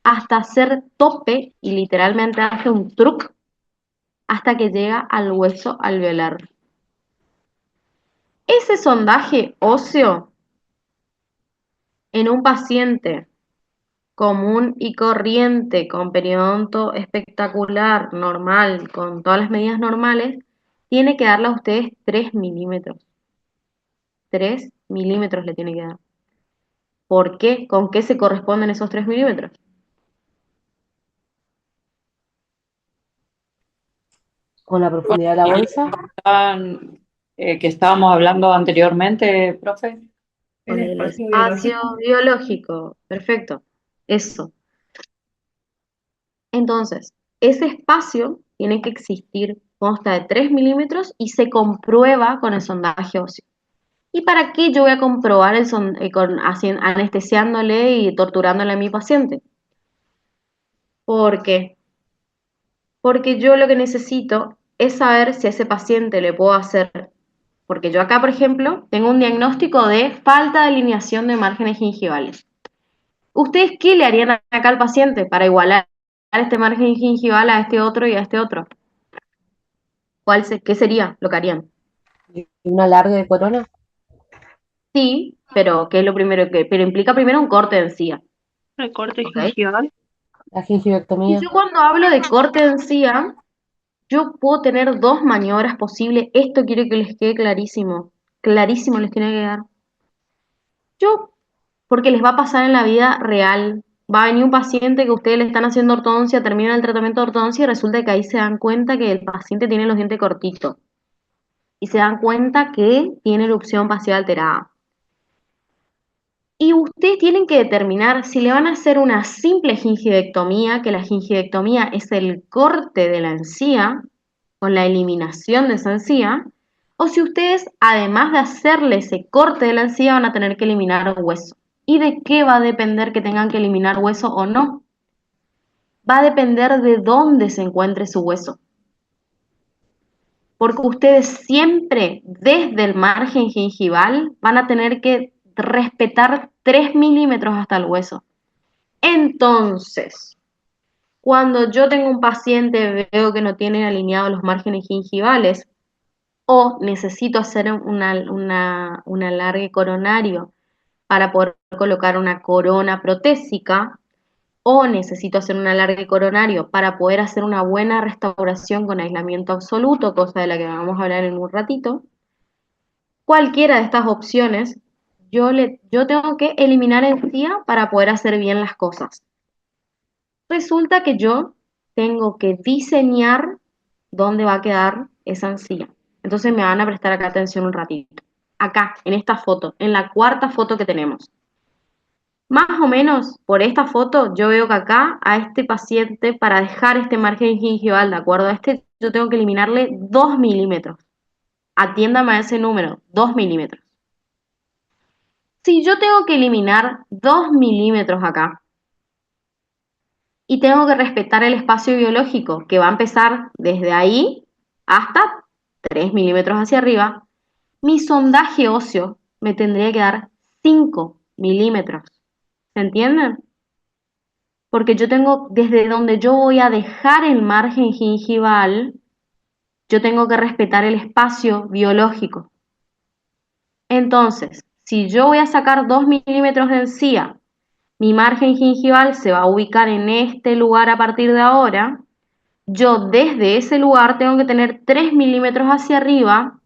hasta hacer tope y literalmente hace un truc hasta que llega al hueso alveolar. Ese sondaje óseo en un paciente común y corriente, con periodonto espectacular, normal, con todas las medidas normales, tiene que darle a ustedes 3 milímetros. 3 milímetros le tiene que dar. ¿Por qué? ¿Con qué se corresponden esos 3 milímetros? con la profundidad de la bolsa. Que estábamos hablando anteriormente, profe. El Con el espacio espacio biológico. biológico. Perfecto. Eso. Entonces, ese espacio tiene que existir, consta de 3 milímetros y se comprueba con el sondaje óseo. ¿Y para qué yo voy a comprobar anestesiándole y torturándole a mi paciente? ¿Por qué? Porque yo lo que necesito es saber si a ese paciente le puedo hacer, porque yo acá, por ejemplo, tengo un diagnóstico de falta de alineación de márgenes gingivales. ¿Ustedes qué le harían acá al paciente para igualar este margen gingival a este otro y a este otro? ¿Qué sería lo que harían? Y una larga de corona. Sí, pero ¿qué es lo primero pero implica primero un corte de encía, Recorte ¿ok? gingival. La Y gingivectomía. yo cuando hablo de corte de encía, yo puedo tener dos maniobras posibles. Esto quiero que les quede clarísimo. Clarísimo les tiene que quedar. Yo, porque les va a pasar en la vida real. Va a venir un paciente que ustedes le están haciendo ortodoncia, termina el tratamiento de ortodoncia y resulta que ahí se dan cuenta que el paciente tiene los dientes cortitos. Y se dan cuenta que tiene erupción facial alterada. Y ustedes tienen que determinar si le van a hacer una simple gingivectomía, que la gingivectomía es el corte de la encía, con la eliminación de esa encía, o si ustedes, además de hacerle ese corte de la encía, van a tener que eliminar hueso. ¿Y de qué va a depender que tengan que eliminar hueso o no? Va a depender de dónde se encuentre su hueso. Porque ustedes siempre, desde el margen gingival, van a tener que respetar 3 milímetros hasta el hueso. Entonces, cuando yo tengo un paciente, veo que no tiene alineados los márgenes gingivales o necesito hacer un alargue coronario para poder colocar una corona protésica o necesito hacer un alargue coronario para poder hacer una buena restauración con aislamiento absoluto, cosa de la que vamos a hablar en un ratito, cualquiera de estas opciones, yo tengo que eliminar encía para poder hacer bien las cosas. Resulta que yo tengo que diseñar dónde va a quedar esa encía. Entonces me van a prestar acá atención un ratito. Acá, en esta foto, en la cuarta foto que tenemos. Más o menos por esta foto yo veo que acá a este paciente, para dejar este margen gingival de acuerdo a este, yo tengo que eliminarle 2 milímetros. Atiéndame a ese número, 2 milímetros. Si yo tengo que eliminar 2 milímetros acá, y tengo que respetar el espacio biológico, que va a empezar desde ahí hasta 3 milímetros hacia arriba, mi sondaje óseo me tendría que dar 5 milímetros. ¿Se entienden? Porque yo tengo, desde donde yo voy a dejar el margen gingival, yo tengo que respetar el espacio biológico. Entonces, si yo voy a sacar 2 milímetros de encía, mi margen gingival se va a ubicar en este lugar a partir de ahora. Yo desde ese lugar tengo que tener 3 milímetros hacia arriba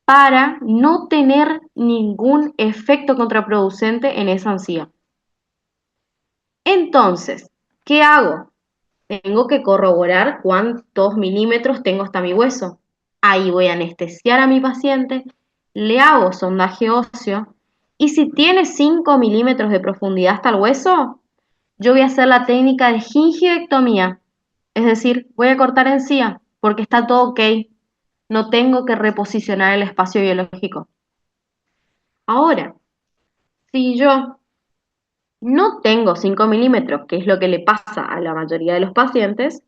para no tener ningún efecto contraproducente en esa encía. Entonces, ¿qué hago? Tengo que corroborar cuántos milímetros tengo hasta mi hueso. Ahí voy a anestesiar a mi paciente, le hago sondaje óseo y si tiene 5 milímetros de profundidad hasta el hueso, yo voy a hacer la técnica de gingivectomía. Es decir, voy a cortar encía porque está todo ok. No tengo que reposicionar el espacio biológico. Ahora, si yo no tengo 5 milímetros, que es lo que le pasa a la mayoría de los pacientes,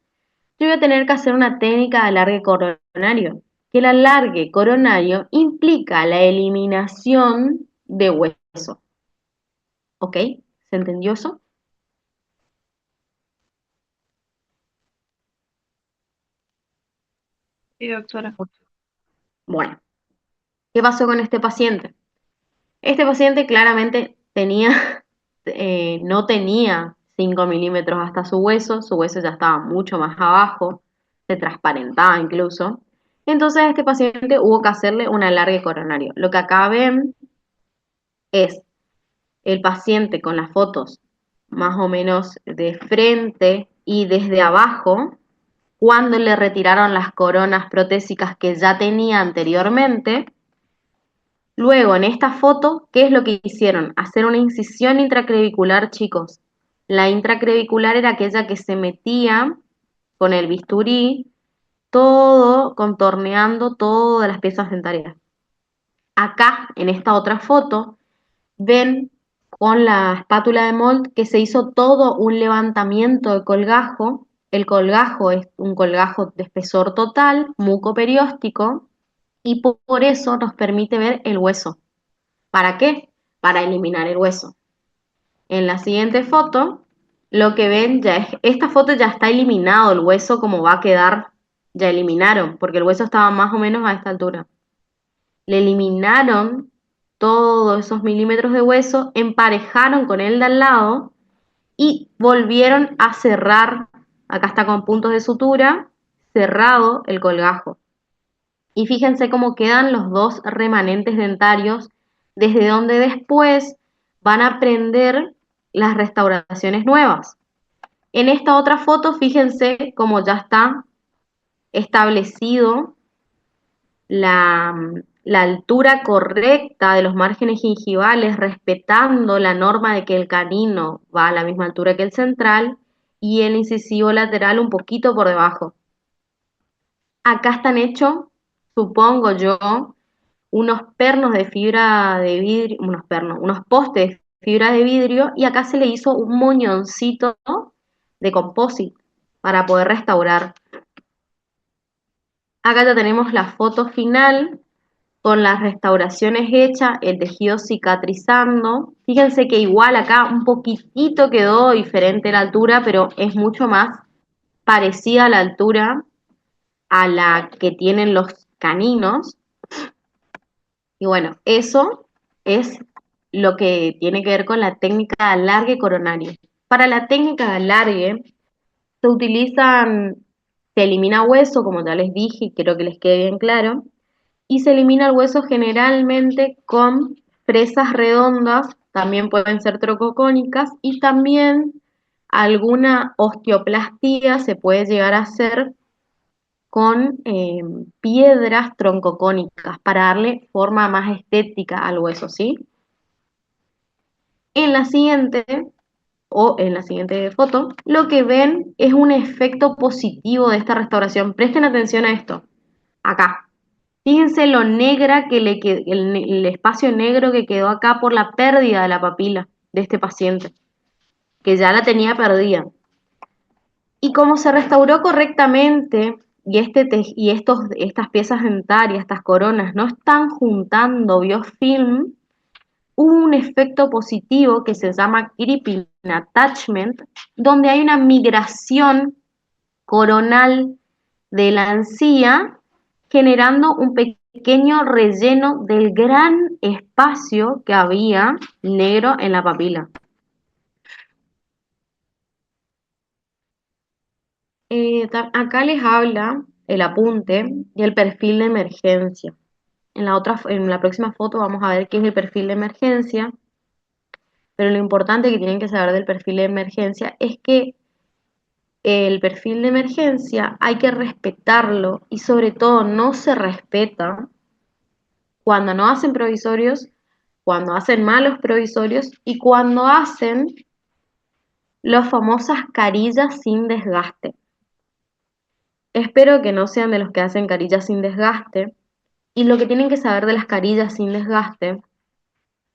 yo voy a tener que hacer una técnica de alargue coronario. Que el alargue coronario implica la eliminación de hueso. ¿Ok? ¿Se entendió eso? Sí, doctora. Bueno, ¿qué pasó con este paciente? Este paciente claramente no tenía 5 milímetros hasta su hueso ya estaba mucho más abajo, se transparentaba incluso. Entonces a este paciente hubo que hacerle un alargue coronario. Lo que acá ven es el paciente con las fotos más o menos de frente y desde abajo, cuando le retiraron las coronas protésicas que ya tenía anteriormente. Luego, en esta foto, ¿qué es lo que hicieron? Hacer una incisión intraclavicular, chicos. La intraclavicular era aquella que se metía con el bisturí, todo contorneando todas las piezas dentarias. Acá, en esta otra foto, ven con la espátula de Molt que se hizo todo un levantamiento de colgajo. El colgajo es un colgajo de espesor total, mucoperióstico, y por eso nos permite ver el hueso. ¿Para qué? Para eliminar el hueso. En la siguiente foto, lo que ven ya es, esta foto ya está eliminado el hueso como va a quedar, ya eliminaron, porque el hueso estaba más o menos a esta altura. Le eliminaron todos esos milímetros de hueso, emparejaron con el de al lado y volvieron a cerrar, acá está con puntos de sutura, cerrado el colgajo. Y fíjense cómo quedan los dos remanentes dentarios, desde donde después van a prender las restauraciones nuevas. En esta otra foto, fíjense cómo ya está establecido la altura correcta de los márgenes gingivales, respetando la norma de que el canino va a la misma altura que el central y el incisivo lateral un poquito por debajo. Acá están hechos, supongo yo, unos pernos de fibra de vidrio, unos postes de fibra de vidrio, y acá se le hizo un moñoncito de composite para poder restaurar. Acá ya tenemos la foto final con las restauraciones hechas, el tejido cicatrizando. Fíjense que igual acá un poquitito quedó diferente la altura, pero es mucho más parecida a la altura a la que tienen los caninos. Y bueno, eso es lo que tiene que ver con la técnica de alargue coronario. Para la técnica de alargue se utilizan, se elimina hueso, como ya les dije, y quiero que les quede bien claro, y se elimina el hueso generalmente con fresas redondas, también pueden ser trococónicas, y también alguna osteoplastía se puede llegar a hacer con piedras troncocónicas para darle forma más estética al hueso, ¿sí? En la siguiente en la siguiente foto, lo que ven es un efecto positivo de esta restauración. Presten atención a esto, acá. Fíjense lo negra que el espacio negro que quedó acá por la pérdida de la papila de este paciente, que ya la tenía perdida. Y como se restauró correctamente y, estas piezas dentarias, estas coronas, no están juntando biofilm, hubo un efecto positivo que se llama creeping attachment, donde hay una migración coronal de la encía, generando un pequeño relleno del gran espacio que había negro en la papila. Acá les habla el apunte y el perfil de emergencia. En la próxima foto vamos a ver qué es el perfil de emergencia, pero lo importante que tienen que saber del perfil de emergencia es que el perfil de emergencia hay que respetarlo y sobre todo no se respeta cuando no hacen provisorios, cuando hacen malos provisorios y cuando hacen las famosas carillas sin desgaste. Espero que no sean de los que hacen carillas sin desgaste. Y lo que tienen que saber de las carillas sin desgaste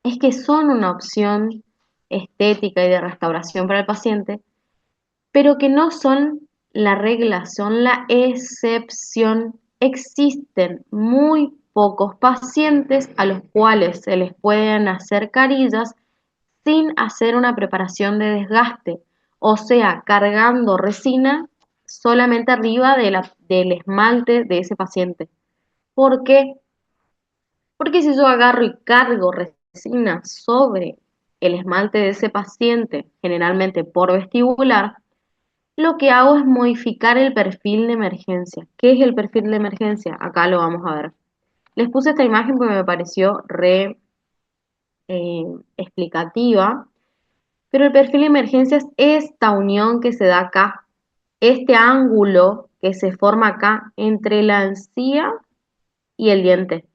es que son una opción estética y de restauración para el paciente, pero que no son la regla, son la excepción. Existen muy pocos pacientes a los cuales se les pueden hacer carillas sin hacer una preparación de desgaste, o sea, cargando resina solamente arriba del esmalte de ese paciente. ¿Por qué? Porque si yo agarro y cargo resina sobre el esmalte de ese paciente, generalmente por vestibular, lo que hago es modificar el perfil de emergencia. ¿Qué es el perfil de emergencia? Acá lo vamos a ver. Les puse esta imagen porque me pareció explicativa, pero el perfil de emergencia es esta unión que se da acá, este ángulo que se forma acá entre la encía y el diente.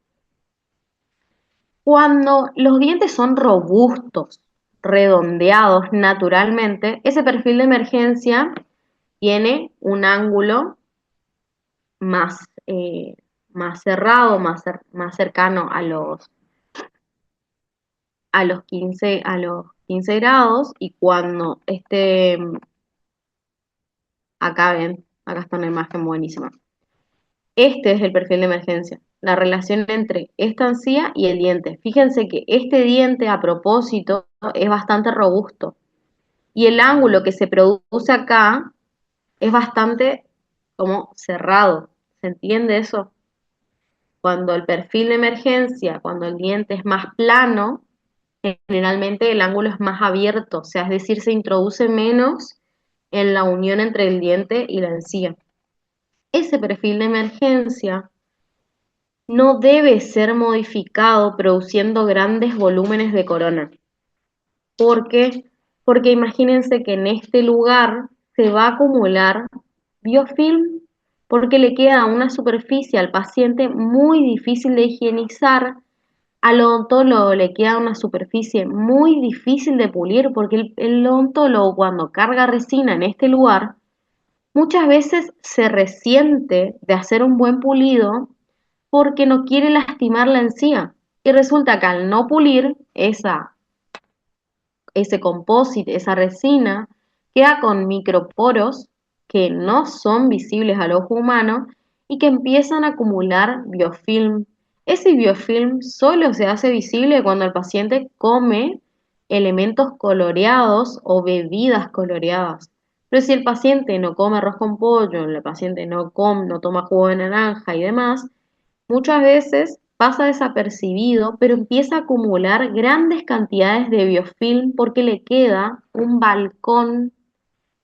Cuando los dientes son robustos, redondeados naturalmente, ese perfil de emergencia tiene un ángulo más, más cerrado, más cercano a los 15 grados, y cuando acá ven, acá está una imagen buenísima. Este es el perfil de emergencia, la relación entre esta encía y el diente. Fíjense que este diente, a propósito, es bastante robusto y el ángulo que se produce acá es bastante como cerrado. ¿Se entiende eso? Cuando el perfil de emergencia, cuando el diente es más plano, generalmente el ángulo es más abierto, o sea, es decir, se introduce menos en la unión entre el diente y la encía. Ese perfil de emergencia no debe ser modificado produciendo grandes volúmenes de corona. ¿Por qué? Porque imagínense que en este lugar se va a acumular biofilm, porque le queda una superficie al paciente muy difícil de higienizar. Al odontólogo le queda una superficie muy difícil de pulir, porque el odontólogo, cuando carga resina en este lugar, muchas veces se resiente de hacer un buen pulido porque no quiere lastimar la encía. Y resulta que al no pulir ese composite, esa resina, queda con microporos que no son visibles al ojo humano y que empiezan a acumular biofilm. Ese biofilm solo se hace visible cuando el paciente come elementos coloreados o bebidas coloreadas. Pero si el paciente no come arroz con pollo, el paciente no toma jugo de naranja y demás, muchas veces pasa desapercibido, pero empieza a acumular grandes cantidades de biofilm porque le queda un balcón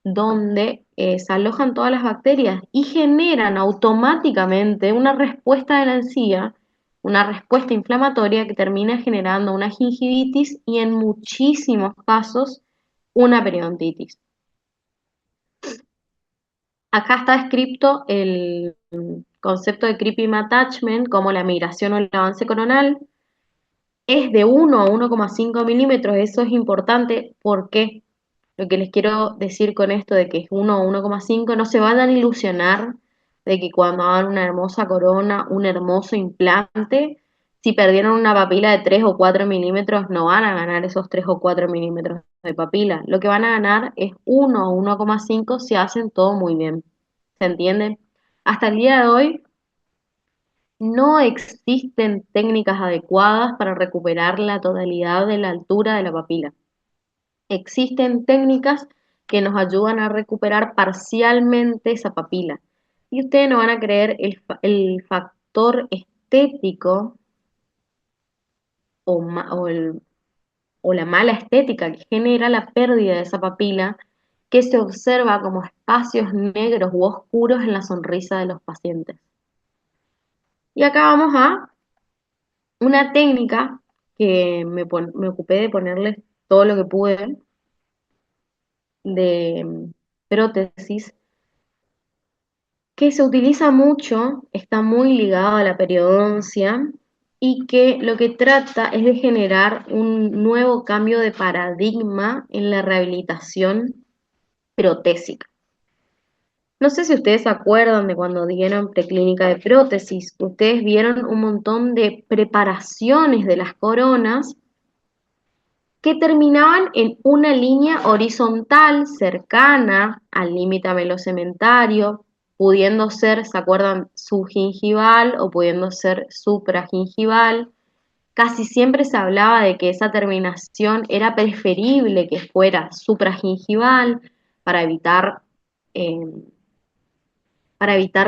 donde se alojan todas las bacterias y generan automáticamente una respuesta de la encía, una respuesta inflamatoria que termina generando una gingivitis y en muchísimos casos una periodontitis. Acá está escrito el concepto de creeping attachment como la migración o el avance coronal. Es de 1 a 1,5 milímetros, eso es importante. ¿Por qué? Lo que les quiero decir con esto de que es 1 a 1,5, no se vayan a ilusionar de que cuando hagan una hermosa corona, un hermoso implante, si perdieron una papila de 3 o 4 milímetros, no van a ganar esos 3 o 4 milímetros de papila. Lo que van a ganar es 1 o 1,5 si hacen todo muy bien. ¿Se entiende? Hasta el día de hoy no existen técnicas adecuadas para recuperar la totalidad de la altura de la papila. Existen técnicas que nos ayudan a recuperar parcialmente esa papila. Y ustedes no van a creer el factor estético o, o la mala estética que genera la pérdida de esa papila, que se observa como espacios negros u oscuros en la sonrisa de los pacientes. Y acá vamos a una técnica que me ocupé de ponerles todo lo que pude de prótesis, que se utiliza mucho, está muy ligado a la periodoncia y que lo que trata es de generar un nuevo cambio de paradigma en la rehabilitación protésica. No sé si ustedes se acuerdan de cuando dieron preclínica de prótesis, ustedes vieron un montón de preparaciones de las coronas que terminaban en una línea horizontal cercana al límite amelocementario, pudiendo ser, ¿se acuerdan?, subgingival o pudiendo ser supragingival. Casi siempre se hablaba de que esa terminación era preferible que fuera supragingival para evitar, eh,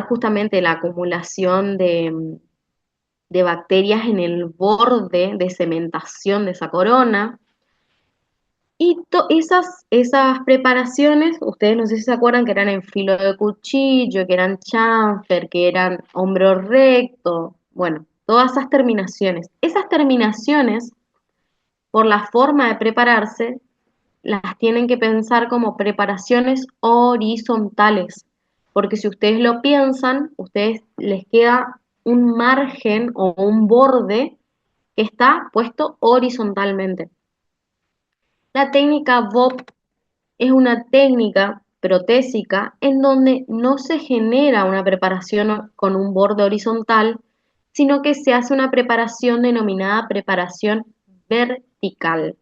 justamente la acumulación de bacterias en el borde de cementación de esa corona. Y esas preparaciones, ustedes no sé si se acuerdan que eran en filo de cuchillo, que eran chamfer, que eran hombro recto, bueno, todas esas terminaciones. Esas terminaciones, por la forma de prepararse, las tienen que pensar como preparaciones horizontales. porque si ustedes lo piensan, ustedes les queda un margen o un borde que está puesto horizontalmente. La técnica Bob es una técnica protésica en donde no se genera una preparación con un borde horizontal, sino que se hace una preparación denominada preparación vertical,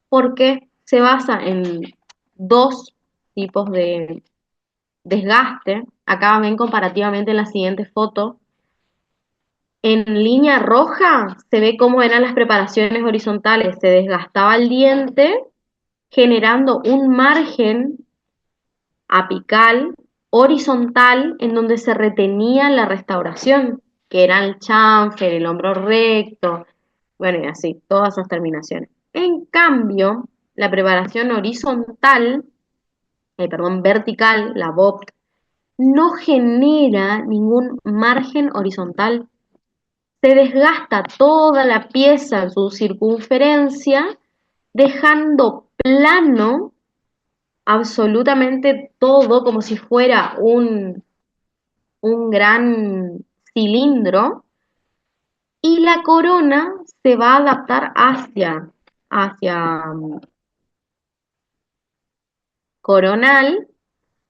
porque se basa en dos tipos de desgaste. Acá ven comparativamente en la siguiente foto. En línea roja se ve cómo eran las preparaciones horizontales. Se desgastaba el diente generando un margen apical horizontal en donde se retenía la restauración, que era el chanfer, el hombro recto, bueno, y así, todas esas terminaciones. En cambio, la preparación horizontal, perdón, vertical, la BOP, no genera ningún margen horizontal. Se desgasta toda la pieza en su circunferencia, dejando plano absolutamente todo como si fuera un gran cilindro, y la corona se va a adaptar hacia coronal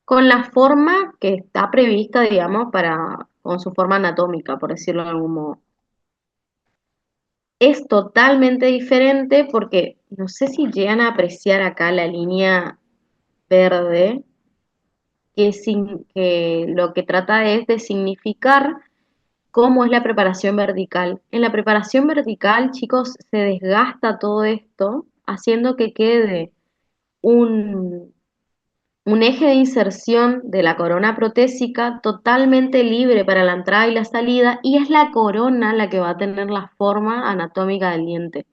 con la forma que está prevista, digamos, con su forma anatómica, por decirlo de algún modo. Es totalmente diferente porque no sé si llegan a apreciar acá la línea verde, que lo que trata es de significar cómo es la preparación vertical. En la preparación vertical, chicos, se desgasta todo esto, haciendo que quede un, un eje de inserción de la corona protésica totalmente libre para la entrada y la salida, y es la corona la que va a tener la forma anatómica del diente.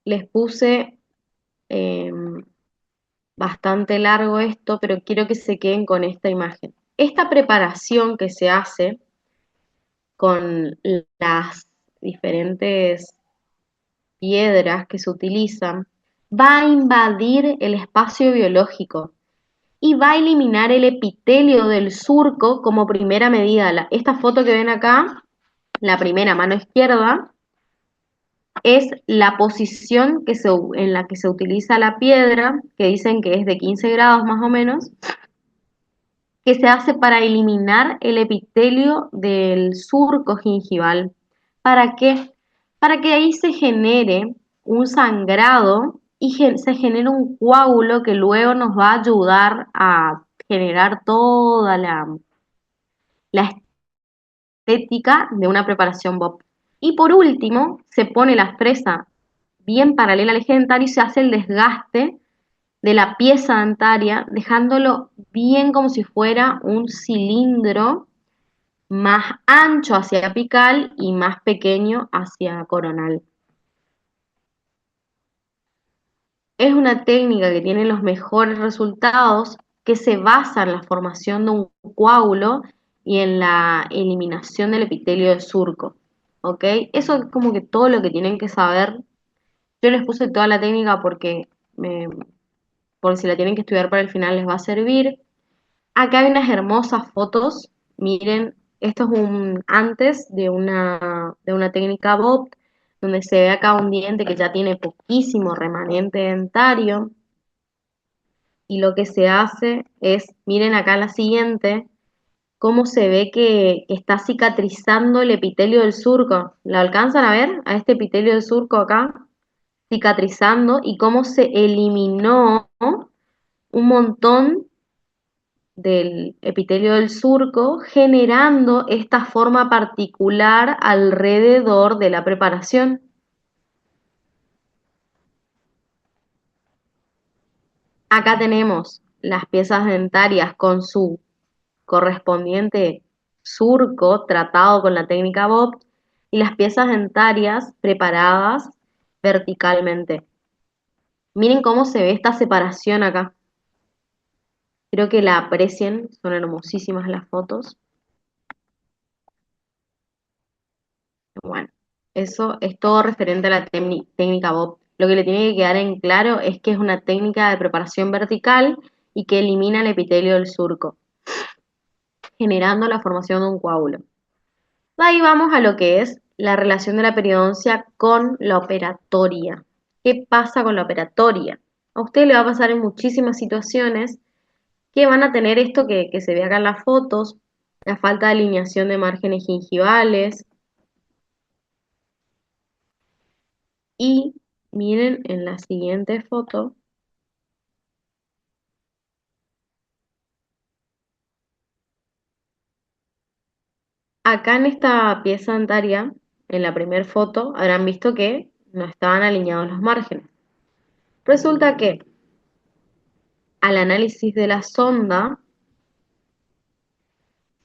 Les puse eh, bastante largo esto, pero quiero que se queden con esta imagen. Esta preparación que se hace con las diferentes piedras que se utilizan va a invadir el espacio biológico y va a eliminar el epitelio del surco como primera medida. Esta foto que ven acá, la primera mano izquierda, es la posición en la que se utiliza la piedra, que dicen que es de 15 grados más o menos, que se hace para eliminar el epitelio del surco gingival. ¿Para qué? Para que ahí se genere un sangrado y se genere un coágulo que luego nos va a ayudar a generar toda la estética de una preparación Bob. Y por último, se pone la fresa bien paralela al eje dentario y se hace el desgaste de la pieza dentaria, dejándolo bien como si fuera un cilindro más ancho hacia apical y más pequeño hacia coronal. Es una técnica que tiene los mejores resultados, que se basa en la formación de un coágulo y en la eliminación del epitelio de surco. ¿Ok? Eso es como que todo lo que tienen que saber. Yo les puse toda la técnica por si la tienen que estudiar para el final les va a servir. Acá hay unas hermosas fotos. Miren, esto es un antes de una técnica Bob, donde se ve acá un diente que ya tiene poquísimo remanente dentario. Y lo que se hace es, miren acá la siguiente, cómo se ve que está cicatrizando el epitelio del surco. ¿Lo alcanzan a ver? A este epitelio del surco acá, cicatrizando, y cómo se eliminó un montón del epitelio del surco, generando esta forma particular alrededor de la preparación. Acá tenemos las piezas dentarias con su correspondiente surco tratado con la técnica Bob y las piezas dentarias preparadas verticalmente. Miren cómo se ve esta separación acá. Creo que la aprecien, son hermosísimas las fotos. Bueno, eso es todo referente a la técnica Bob. Lo que le tiene que quedar en claro es que es una técnica de preparación vertical y que elimina el epitelio del surco, generando la formación de un coágulo. De ahí vamos a lo que es la relación de la periodoncia con la operatoria. ¿Qué pasa con la operatoria? A usted le va a pasar en muchísimas situaciones que van a tener esto que se ve acá en las fotos, la falta de alineación de márgenes gingivales. Y miren en la siguiente foto, acá en esta pieza dentaria, en la primera foto, habrán visto que no estaban alineados los márgenes. Resulta que al análisis de la sonda,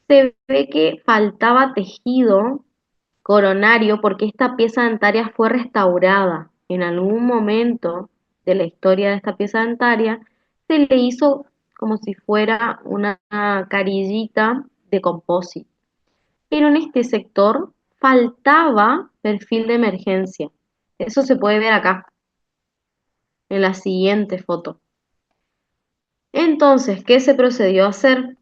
se ve que faltaba tejido coronario porque esta pieza dentaria fue restaurada. En algún momento de la historia de esta pieza dentaria se le hizo como si fuera una carillita de composite. Pero en este sector faltaba perfil de emergencia. Eso se puede ver acá, en la siguiente foto. Entonces, ¿qué se procedió a hacer?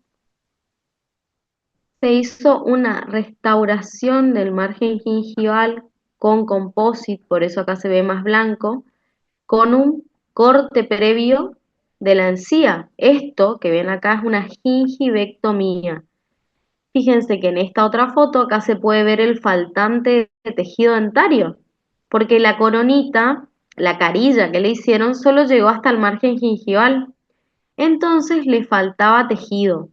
Se hizo una restauración del margen gingival con composite, por eso acá se ve más blanco, con un corte previo de la encía. Esto que ven acá es una gingivectomía. Fíjense que en esta otra foto acá se puede ver el faltante de tejido dentario, porque la coronita, la carilla que le hicieron, solo llegó hasta el margen gingival. Entonces le faltaba tejido.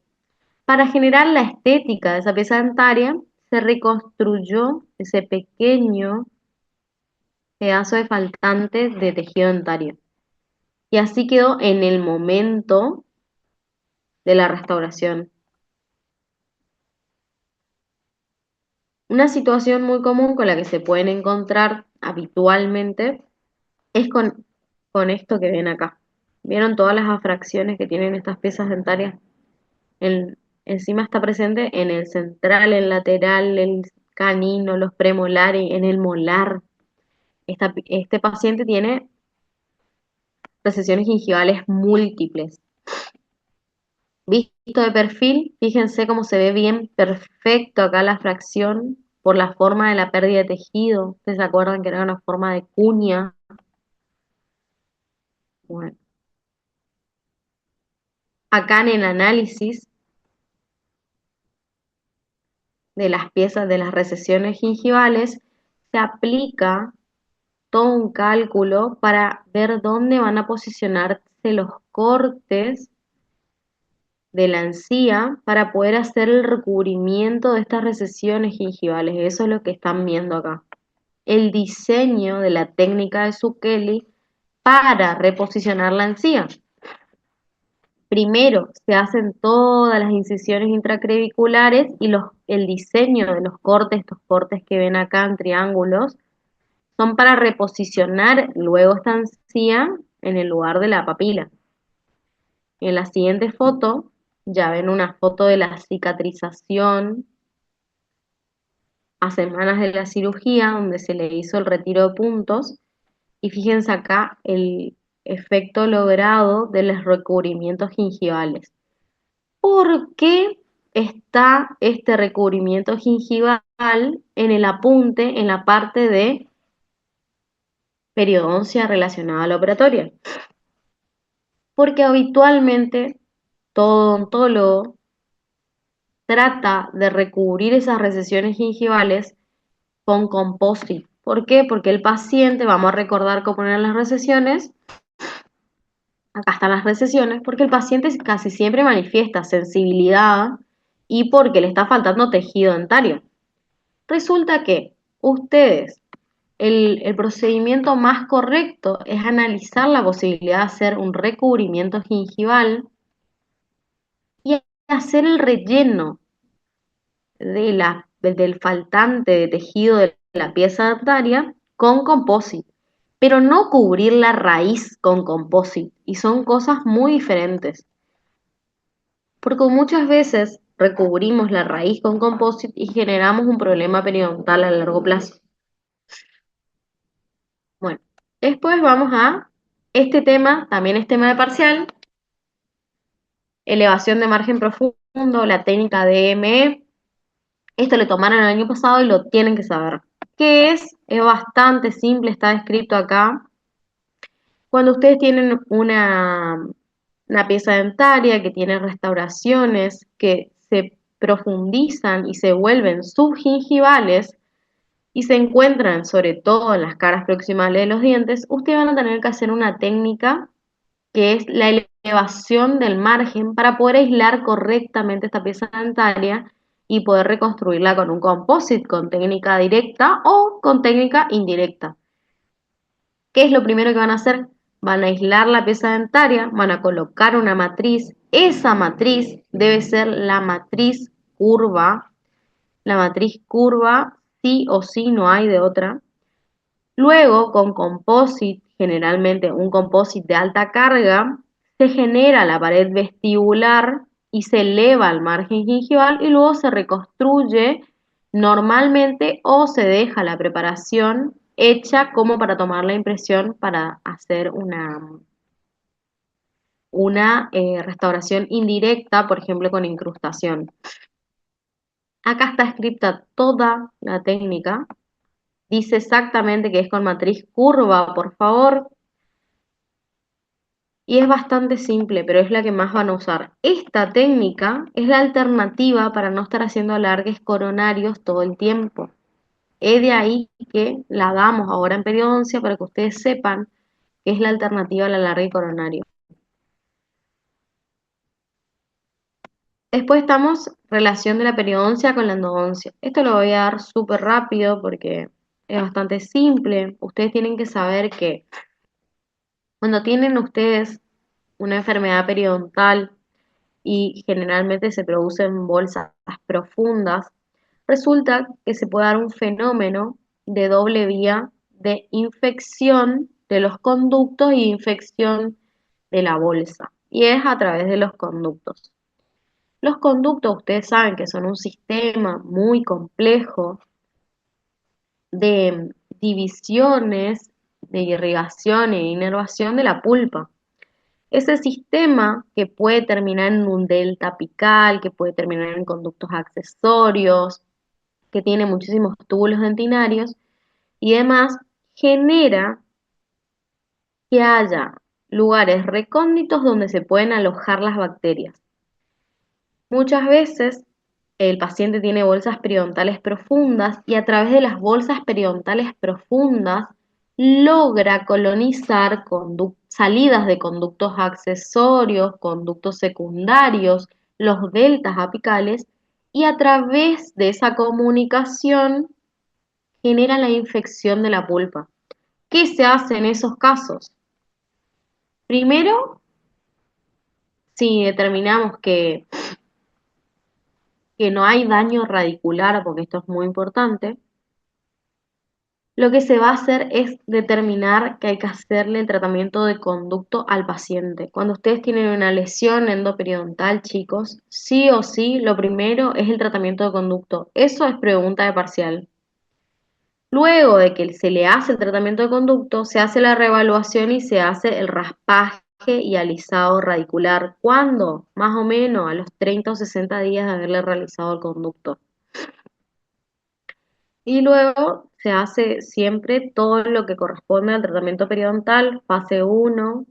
Para generar la estética de esa pieza dentaria, se reconstruyó ese pequeño pedazo de faltante de tejido dentario. Y así quedó en el momento de la restauración. Una situación muy común con la que se pueden encontrar habitualmente es con esto que ven acá. ¿Vieron todas las afracciones que tienen estas piezas dentarias? Encima está presente en el central, el lateral, el canino, los premolares, en el molar. Este paciente tiene recesiones gingivales múltiples. Visto de perfil, fíjense cómo se ve bien perfecto acá la fracción por la forma de la pérdida de tejido. ¿Ustedes se acuerdan que era una forma de cuña? Bueno, acá en el análisis de las piezas de las recesiones gingivales se aplica todo un cálculo para ver dónde van a posicionarse los cortes de la encía para poder hacer el recubrimiento de estas recesiones gingivales. Eso es lo que están viendo acá. El diseño de la técnica de Zucchelli para reposicionar la encía. Primero se hacen todas las incisiones intracreviculares y el diseño de los cortes, estos cortes que ven acá en triángulos, son para reposicionar luego esta encía en el lugar de la papila. En la siguiente foto ya ven una foto de la cicatrización a semanas de la cirugía, donde se le hizo el retiro de puntos, y fíjense acá el efecto logrado de los recubrimientos gingivales. ¿Por qué está este recubrimiento gingival en el apunte, en la parte de periodoncia relacionada a la operatoria? Porque habitualmente todo odontólogo trata de recubrir esas recesiones gingivales con composite. ¿Por qué? Porque el paciente, vamos a recordar cómo eran las recesiones, acá están las recesiones, porque el paciente casi siempre manifiesta sensibilidad y porque le está faltando tejido dentario. Resulta que ustedes, el procedimiento más correcto es analizar la posibilidad de hacer un recubrimiento gingival y hacer el relleno del faltante de tejido de la pieza dentaria con composite, pero no cubrir la raíz con composite, y son cosas muy diferentes, porque muchas veces recubrimos la raíz con composite y generamos un problema periodontal a largo plazo. Bueno, Después vamos a este tema, también es tema de parcial, elevación de margen profundo, la técnica de EME. Esto lo tomaron el año pasado y lo tienen que saber. ¿Qué es? Es bastante simple, está descrito acá. Cuando ustedes tienen una pieza dentaria que tiene restauraciones que se profundizan y se vuelven subgingivales y se encuentran sobre todo en las caras proximales de los dientes, ustedes van a tener que hacer una técnica que es la elevación del margen para poder aislar correctamente esta pieza dentaria y poder reconstruirla con un composite, con técnica directa o con técnica indirecta. ¿Qué es lo primero que van a hacer? Van a aislar la pieza dentaria, van a colocar una matriz. Esa matriz debe ser la matriz curva. La matriz curva sí o sí, no hay de otra. Luego, con composite, generalmente un composite de alta carga, se genera la pared vestibular y se eleva el margen gingival y luego se reconstruye normalmente o se deja la preparación hecha como para tomar la impresión para hacer una restauración indirecta, por ejemplo, con incrustación. Acá está escrita toda la técnica. Dice exactamente que es con matriz curva, por favor. Y es bastante simple, pero es la que más van a usar. Esta técnica es la alternativa para no estar haciendo alargues coronarios todo el tiempo. Es de ahí que la damos ahora en periodoncia para que ustedes sepan que es la alternativa al alargue coronario. Después estamos relación de la periodoncia con la endodoncia. Esto lo voy a dar súper rápido porque es bastante simple. Ustedes tienen que saber que cuando tienen ustedes una enfermedad periodontal y generalmente se producen bolsas profundas, resulta que se puede dar un fenómeno de doble vía de infección de los conductos y infección de la bolsa. Y es a través de los conductos. Los conductos, ustedes saben que son un sistema muy complejo de divisiones, de irrigación e inervación de la pulpa. Ese sistema que puede terminar en un delta apical, que puede terminar en conductos accesorios, que tiene muchísimos túbulos dentinarios y demás, genera que haya lugares recónditos donde se pueden alojar las bacterias. Muchas veces el paciente tiene bolsas periodontales profundas y a través de las bolsas periodontales profundas logra colonizar salidas de conductos accesorios, conductos secundarios, los deltas apicales, y a través de esa comunicación genera la infección de la pulpa. ¿Qué se hace en esos casos? Primero, si determinamos que no hay daño radicular, porque esto es muy importante, lo que se va a hacer es determinar que hay que hacerle el tratamiento de conducto al paciente. Cuando ustedes tienen una lesión endoperiodontal, chicos, sí o sí, lo primero es el tratamiento de conducto. Eso es pregunta de parcial. Luego de que se le hace el tratamiento de conducto, se hace la reevaluación y se hace el raspaje y alisado radicular. ¿Cuándo? Más o menos a los 30 o 60 días de haberle realizado el conducto. Y luego se hace siempre todo lo que corresponde al tratamiento periodontal, fase 1,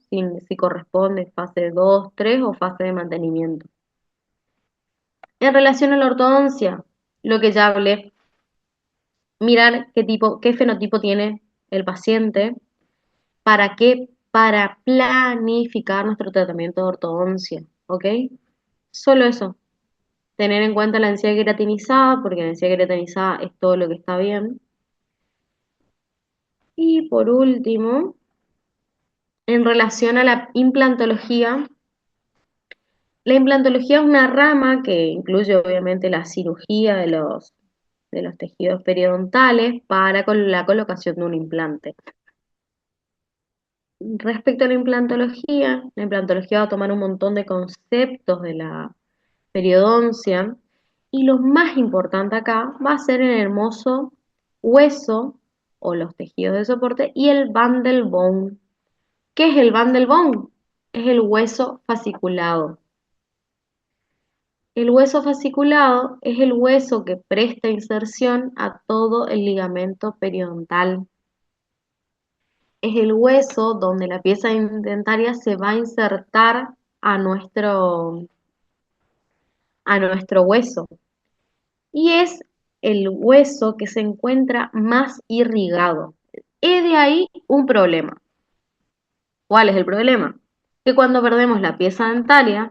si corresponde fase 2, 3 o fase de mantenimiento. En relación a la ortodoncia, lo que ya hablé, mirar qué fenotipo tiene el paciente, ¿para qué? Para planificar nuestro tratamiento de ortodoncia, ¿ok? Solo eso. Tener en cuenta la encía queratinizada, porque la encía queratinizada es todo lo que está bien. Y por último, en relación a la implantología es una rama que incluye obviamente la cirugía de los tejidos periodontales para la colocación de un implante. Respecto a la implantología va a tomar un montón de conceptos de la periodoncia y lo más importante acá va a ser el hermoso hueso o los tejidos de soporte, y el bundle bone. ¿Qué es el bundle bone? Es el hueso fasciculado. El hueso fasciculado es el hueso que presta inserción a todo el ligamento periodontal. Es el hueso donde la pieza dentaria se va a insertar a nuestro hueso. Y es el hueso que se encuentra más irrigado. Es de ahí un problema. ¿Cuál es el problema? Que cuando perdemos la pieza dentaria,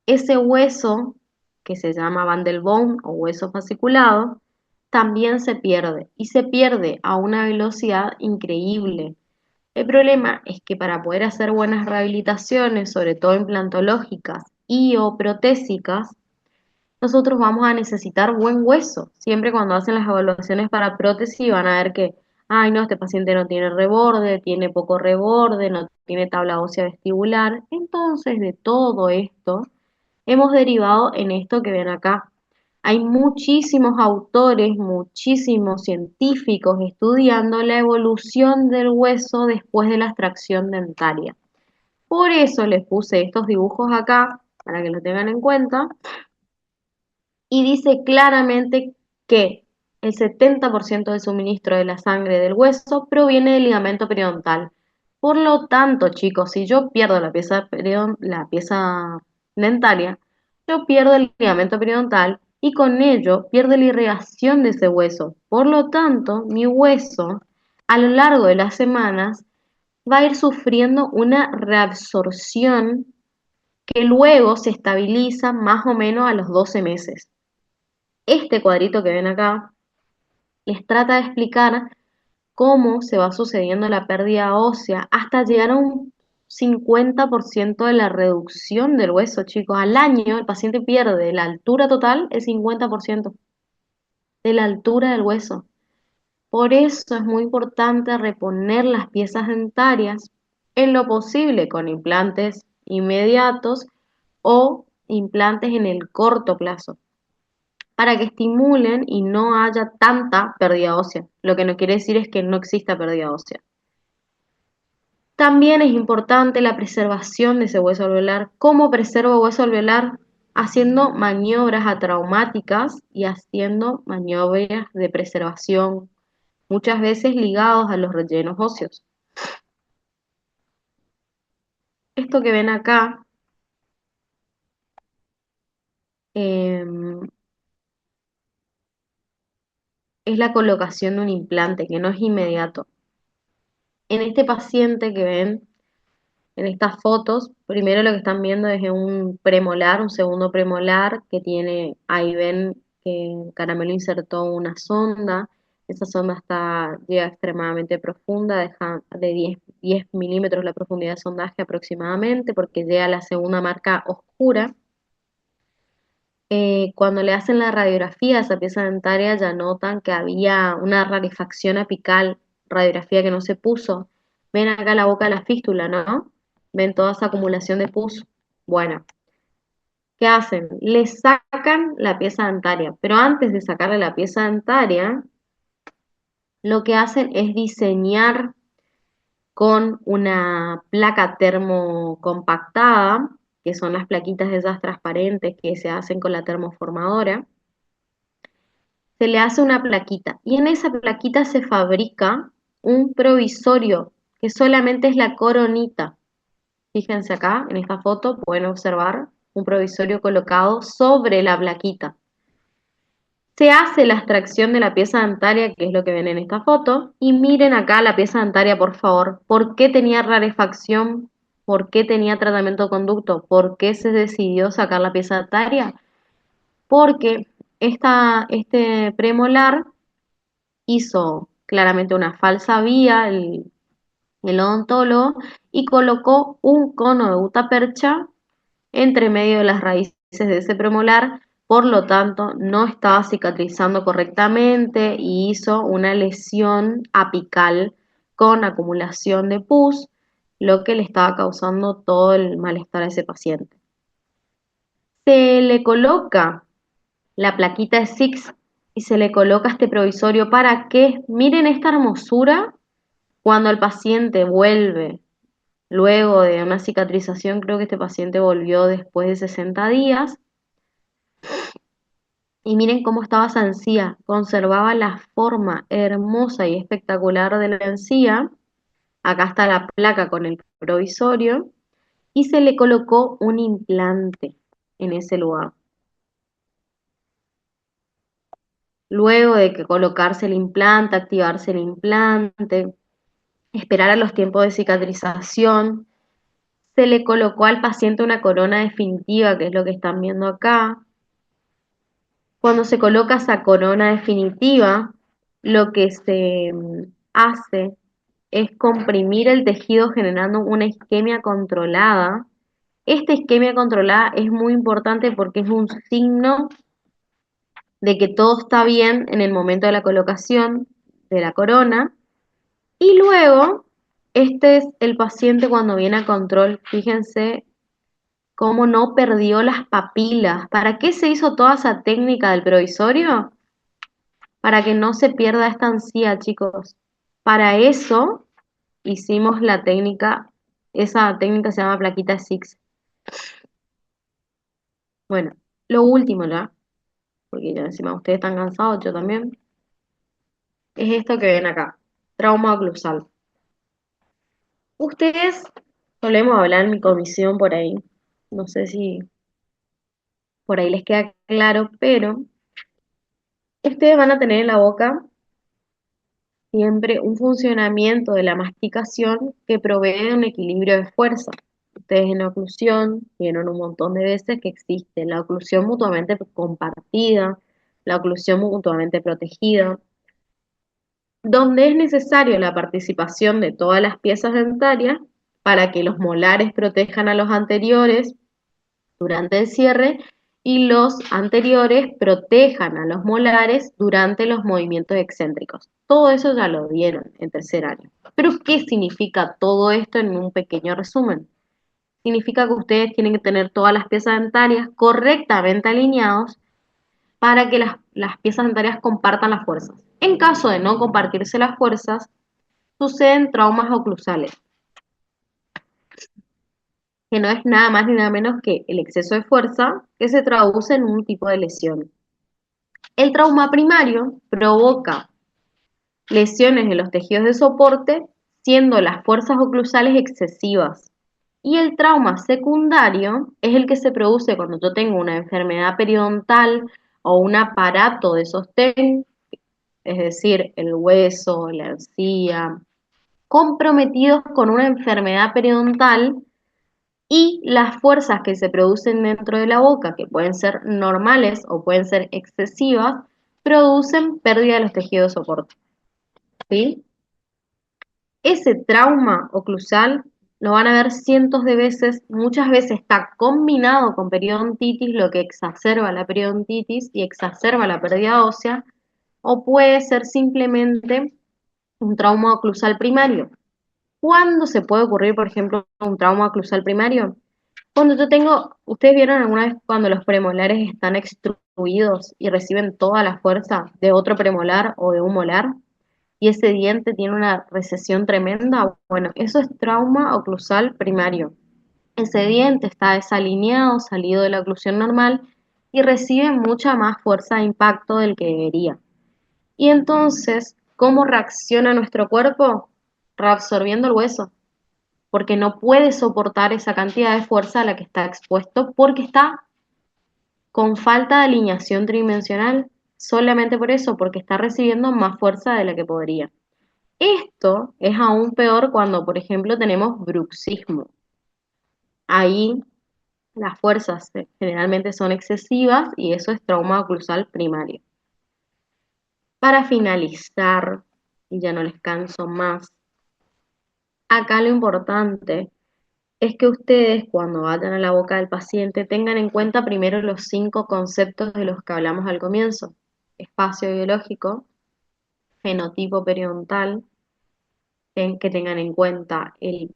ese hueso, que se llama bundle bone o hueso fasciculado, también se pierde, y se pierde a una velocidad increíble. El problema es que para poder hacer buenas rehabilitaciones, sobre todo implantológicas y o protésicas, nosotros vamos a necesitar buen hueso. Siempre cuando hacen las evaluaciones para prótesis van a ver que, ay no, este paciente no tiene reborde, tiene poco reborde, no tiene tabla ósea vestibular. Entonces, de todo esto, hemos derivado en esto que ven acá. Hay muchísimos autores, muchísimos científicos estudiando la evolución del hueso después de la extracción dentaria. Por eso les puse estos dibujos acá, para que lo tengan en cuenta, y dice claramente que el 70% del suministro de la sangre del hueso proviene del ligamento periodontal. Por lo tanto, chicos, si yo pierdo la pieza dentaria, yo pierdo el ligamento periodontal y con ello pierdo la irrigación de ese hueso. Por lo tanto, mi hueso, a lo largo de las semanas, va a ir sufriendo una reabsorción que luego se estabiliza más o menos a los 12 meses. Este cuadrito que ven acá les trata de explicar cómo se va sucediendo la pérdida ósea hasta llegar a un 50% de la reducción del hueso, chicos. Al año el paciente pierde la altura total el 50% de la altura del hueso. Por eso es muy importante reponer las piezas dentarias en lo posible con implantes inmediatos o implantes en el corto plazo, para que estimulen y no haya tanta pérdida ósea. Lo que no quiere decir es que no exista pérdida ósea. También es importante la preservación de ese hueso alveolar. ¿Cómo preservo hueso alveolar? Haciendo maniobras atraumáticas y haciendo maniobras de preservación, muchas veces ligados a los rellenos óseos. Esto que ven acá es la colocación de un implante que no es inmediato. En este paciente que ven en estas fotos, primero lo que están viendo es un premolar, un segundo premolar que tiene, ahí ven que Caramelo insertó una sonda. Esa sonda llega extremadamente profunda, deja de 10 milímetros la profundidad de sondaje aproximadamente, porque llega a la segunda marca oscura. Cuando le hacen la radiografía a esa pieza dentaria ya notan que había una rarefacción apical, radiografía que no se puso. Ven acá la boca de la fístula, ¿no? Ven toda esa acumulación de pus. Bueno, ¿qué hacen? Le sacan la pieza dentaria, pero antes de sacarle la pieza dentaria, lo que hacen es diseñar con una placa termocompactada, que son las plaquitas esas transparentes que se hacen con la termoformadora. Se le hace una plaquita y en esa plaquita se fabrica un provisorio que solamente es la coronita. Fíjense acá, en esta foto pueden observar un provisorio colocado sobre la plaquita. Se hace la extracción de la pieza dentaria, que es lo que ven en esta foto, y miren acá la pieza dentaria, por favor. ¿Por qué tenía rarefacción? ¿Por qué tenía tratamiento de conducto? ¿Por qué se decidió sacar la pieza dentaria? Porque este premolar hizo claramente una falsa vía, el odontólogo, y colocó un cono de gutapercha entre medio de las raíces de ese premolar, por lo tanto no estaba cicatrizando correctamente y hizo una lesión apical con acumulación de pus, lo que le estaba causando todo el malestar a ese paciente. Se le coloca la plaquita de Six y se le coloca este provisorio para que, miren esta hermosura, cuando el paciente vuelve, luego de una cicatrización, creo que este paciente volvió después de 60 días, y miren cómo estaba esa encía, conservaba la forma hermosa y espectacular de la encía. Acá está la placa con el provisorio y se le colocó un implante en ese lugar. Luego de que colocarse el implante, activarse el implante, esperar a los tiempos de cicatrización, se le colocó al paciente una corona definitiva, que es lo que están viendo acá. Cuando se coloca esa corona definitiva, lo que se hace es comprimir el tejido generando una isquemia controlada. Esta isquemia controlada es muy importante porque es un signo de que todo está bien en el momento de la colocación de la corona. Y luego, este es el paciente cuando viene a control. Fíjense cómo no perdió las papilas. ¿Para qué se hizo toda esa técnica del provisorio? Para que no se pierda esta encía, chicos. Para eso hicimos la técnica, esa técnica se llama plaquita Six. Bueno, lo último ya, porque ya encima ustedes están cansados, yo también, es esto que ven acá, trauma oclusal. Ustedes, solemos hablar en mi comisión por ahí, no sé si por ahí les queda claro, pero ustedes van a tener en la boca siempre un funcionamiento de la masticación que provee de un equilibrio de fuerza. Ustedes en la oclusión vieron un montón de veces que existe la oclusión mutuamente compartida, la oclusión mutuamente protegida, donde es necesario la participación de todas las piezas dentarias para que los molares protejan a los anteriores durante el cierre y los anteriores protejan a los molares durante los movimientos excéntricos. Todo eso ya lo vieron en tercer año. Pero ¿qué significa todo esto en un pequeño resumen? Significa que ustedes tienen que tener todas las piezas dentarias correctamente alineados para que las piezas dentarias compartan las fuerzas. En caso de no compartirse las fuerzas, suceden traumas oclusales, que no es nada más ni nada menos que el exceso de fuerza que se traduce en un tipo de lesión. El trauma primario provoca lesiones en los tejidos de soporte, siendo las fuerzas oclusales excesivas. Y el trauma secundario es el que se produce cuando yo tengo una enfermedad periodontal o un aparato de sostén, es decir, el hueso, la encía, comprometidos con una enfermedad periodontal y las fuerzas que se producen dentro de la boca, que pueden ser normales o pueden ser excesivas, producen pérdida de los tejidos de soporte. ¿Sí? Ese trauma oclusal lo van a ver cientos de veces, muchas veces está combinado con periodontitis, lo que exacerba la periodontitis y exacerba la pérdida ósea, o puede ser simplemente un trauma oclusal primario. ¿Cuándo se puede ocurrir, por ejemplo, un trauma oclusal primario? Cuando yo tengo, ¿ustedes vieron alguna vez cuando los premolares están extruidos y reciben toda la fuerza de otro premolar o de un molar? Y ese diente tiene una recesión tremenda. Bueno, eso es trauma oclusal primario. Ese diente está desalineado, salido de la oclusión normal y recibe mucha más fuerza de impacto del que debería. Y entonces, ¿cómo reacciona nuestro cuerpo? Reabsorbiendo el hueso, porque no puede soportar esa cantidad de fuerza a la que está expuesto porque está con falta de alineación tridimensional, solamente por eso, porque está recibiendo más fuerza de la que podría. Esto es aún peor cuando, por ejemplo, tenemos bruxismo. Ahí las fuerzas generalmente son excesivas y eso es trauma oclusal primario. Para finalizar, y ya no les canso más, acá lo importante es que ustedes cuando vayan a la boca del paciente tengan en cuenta primero los 5 conceptos de los que hablamos al comienzo. Espacio biológico, fenotipo periodontal, que tengan en cuenta el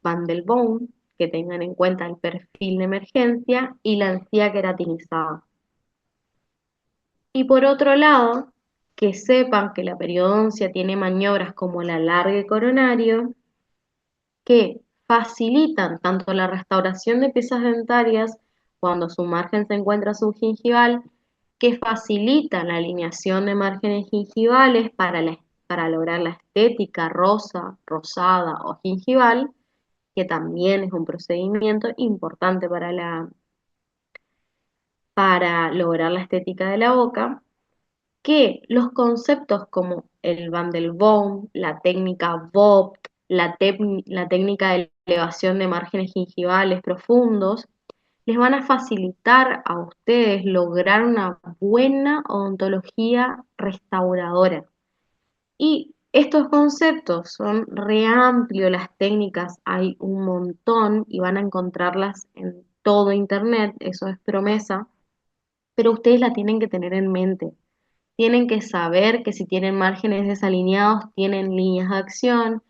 bone, que tengan en cuenta el perfil de emergencia y la encía queratinizada. Y por otro lado, que sepan que la periodoncia tiene maniobras como el alargue coronario que facilitan tanto la restauración de piezas dentarias cuando su margen se encuentra subgingival, que facilitan la alineación de márgenes gingivales para lograr la estética rosa, rosada o gingival, que también es un procedimiento importante para lograr la estética de la boca, que los conceptos como el Van la técnica Vogt, la técnica de elevación de márgenes gingivales profundos, les van a facilitar a ustedes lograr una buena odontología restauradora. Y estos conceptos son re amplios, las técnicas hay un montón y van a encontrarlas en todo internet, eso es promesa, pero ustedes la tienen que tener en mente. Tienen que saber que si tienen márgenes desalineados, tienen líneas de acción,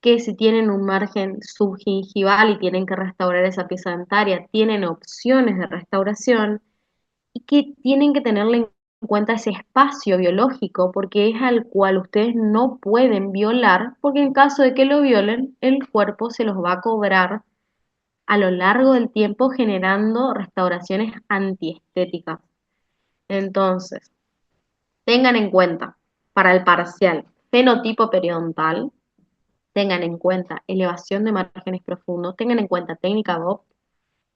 que si tienen un margen subgingival y tienen que restaurar esa pieza dentaria, tienen opciones de restauración y que tienen que tenerle en cuenta ese espacio biológico porque es al cual ustedes no pueden violar, porque en caso de que lo violen, el cuerpo se los va a cobrar a lo largo del tiempo generando restauraciones antiestéticas. Entonces, tengan en cuenta para el parcial fenotipo periodontal, tengan en cuenta elevación de márgenes profundos, tengan en cuenta técnica DOP,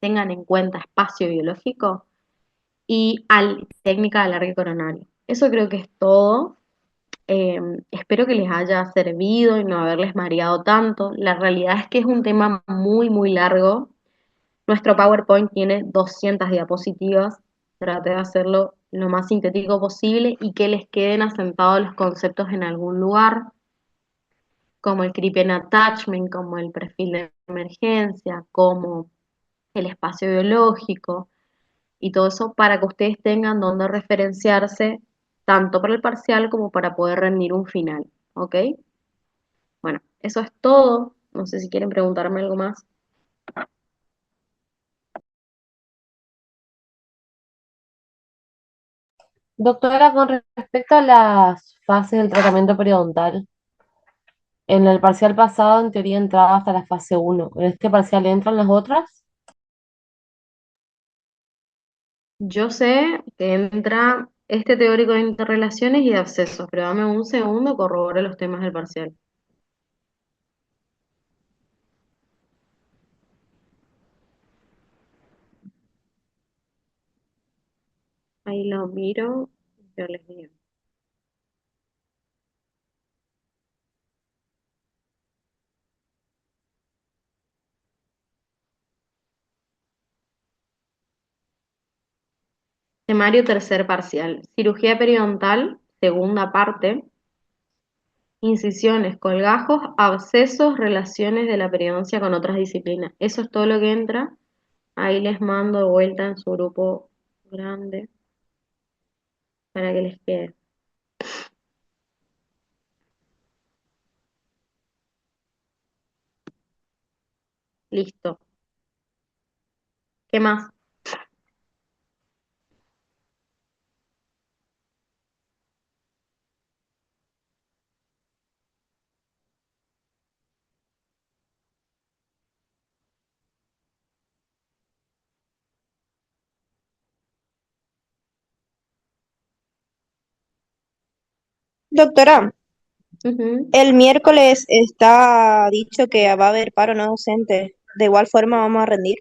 tengan en cuenta espacio biológico y técnica de alargue coronario. Eso creo que es todo. Espero que les haya servido y no haberles mareado tanto. La realidad es que es un tema muy, muy largo. Nuestro PowerPoint tiene 200 diapositivas. Traté de hacerlo lo más sintético posible y que les queden asentados los conceptos en algún lugar, como el creep and attachment, como el perfil de emergencia, como el espacio biológico y todo eso para que ustedes tengan donde referenciarse tanto para el parcial como para poder rendir un final, ¿ok? Bueno, eso es todo. No sé si quieren preguntarme algo más. Doctora, con respecto a las fases del tratamiento periodontal, en el parcial pasado en teoría entraba hasta la fase uno. ¿En este parcial entran las otras? Yo sé que entra este teórico de interrelaciones y de abscesos, pero dame un segundo, corrobore los temas del parcial. Ahí lo miro, yo les digo. Temario tercer parcial. Cirugía periodontal, segunda parte. Incisiones, colgajos, abscesos, relaciones de la periodoncia con otras disciplinas. Eso es todo lo que entra. Ahí les mando de vuelta en su grupo grande para que les quede. Listo. ¿Qué más? Doctora, Ujú. el miércoles está dicho que va a haber paro no docente. De igual forma vamos a rendir.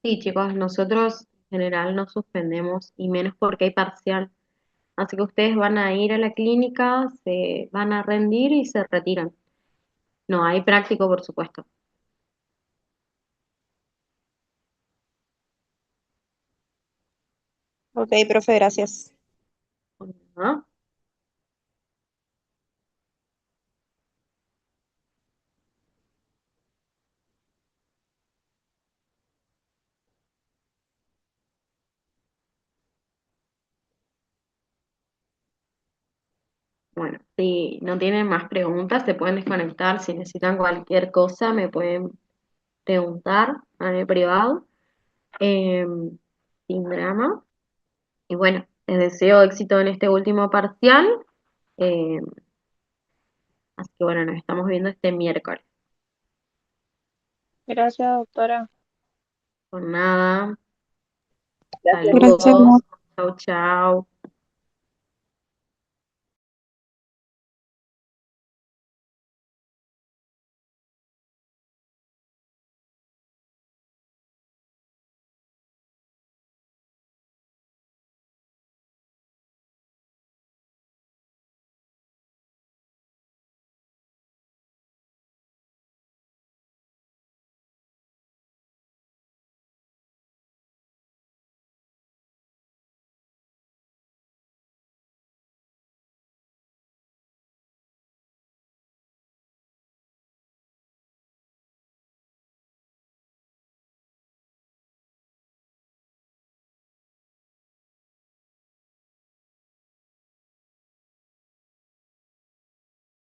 Sí, chicos, nosotros en general no suspendemos y menos porque hay parcial. Así que ustedes van a ir a la clínica, se van a rendir y se retiran. No hay práctico, por supuesto. Ok, profe, gracias. ¿Ah? Bueno, si no tienen más preguntas, se pueden desconectar. Si necesitan cualquier cosa, me pueden preguntar a mi privado. Sin drama. Y bueno, Les deseo éxito en este último parcial. eh, Así que bueno, nos estamos viendo este miércoles. Gracias, doctora. Por nada. Gracias. Saludos. Chau, chau.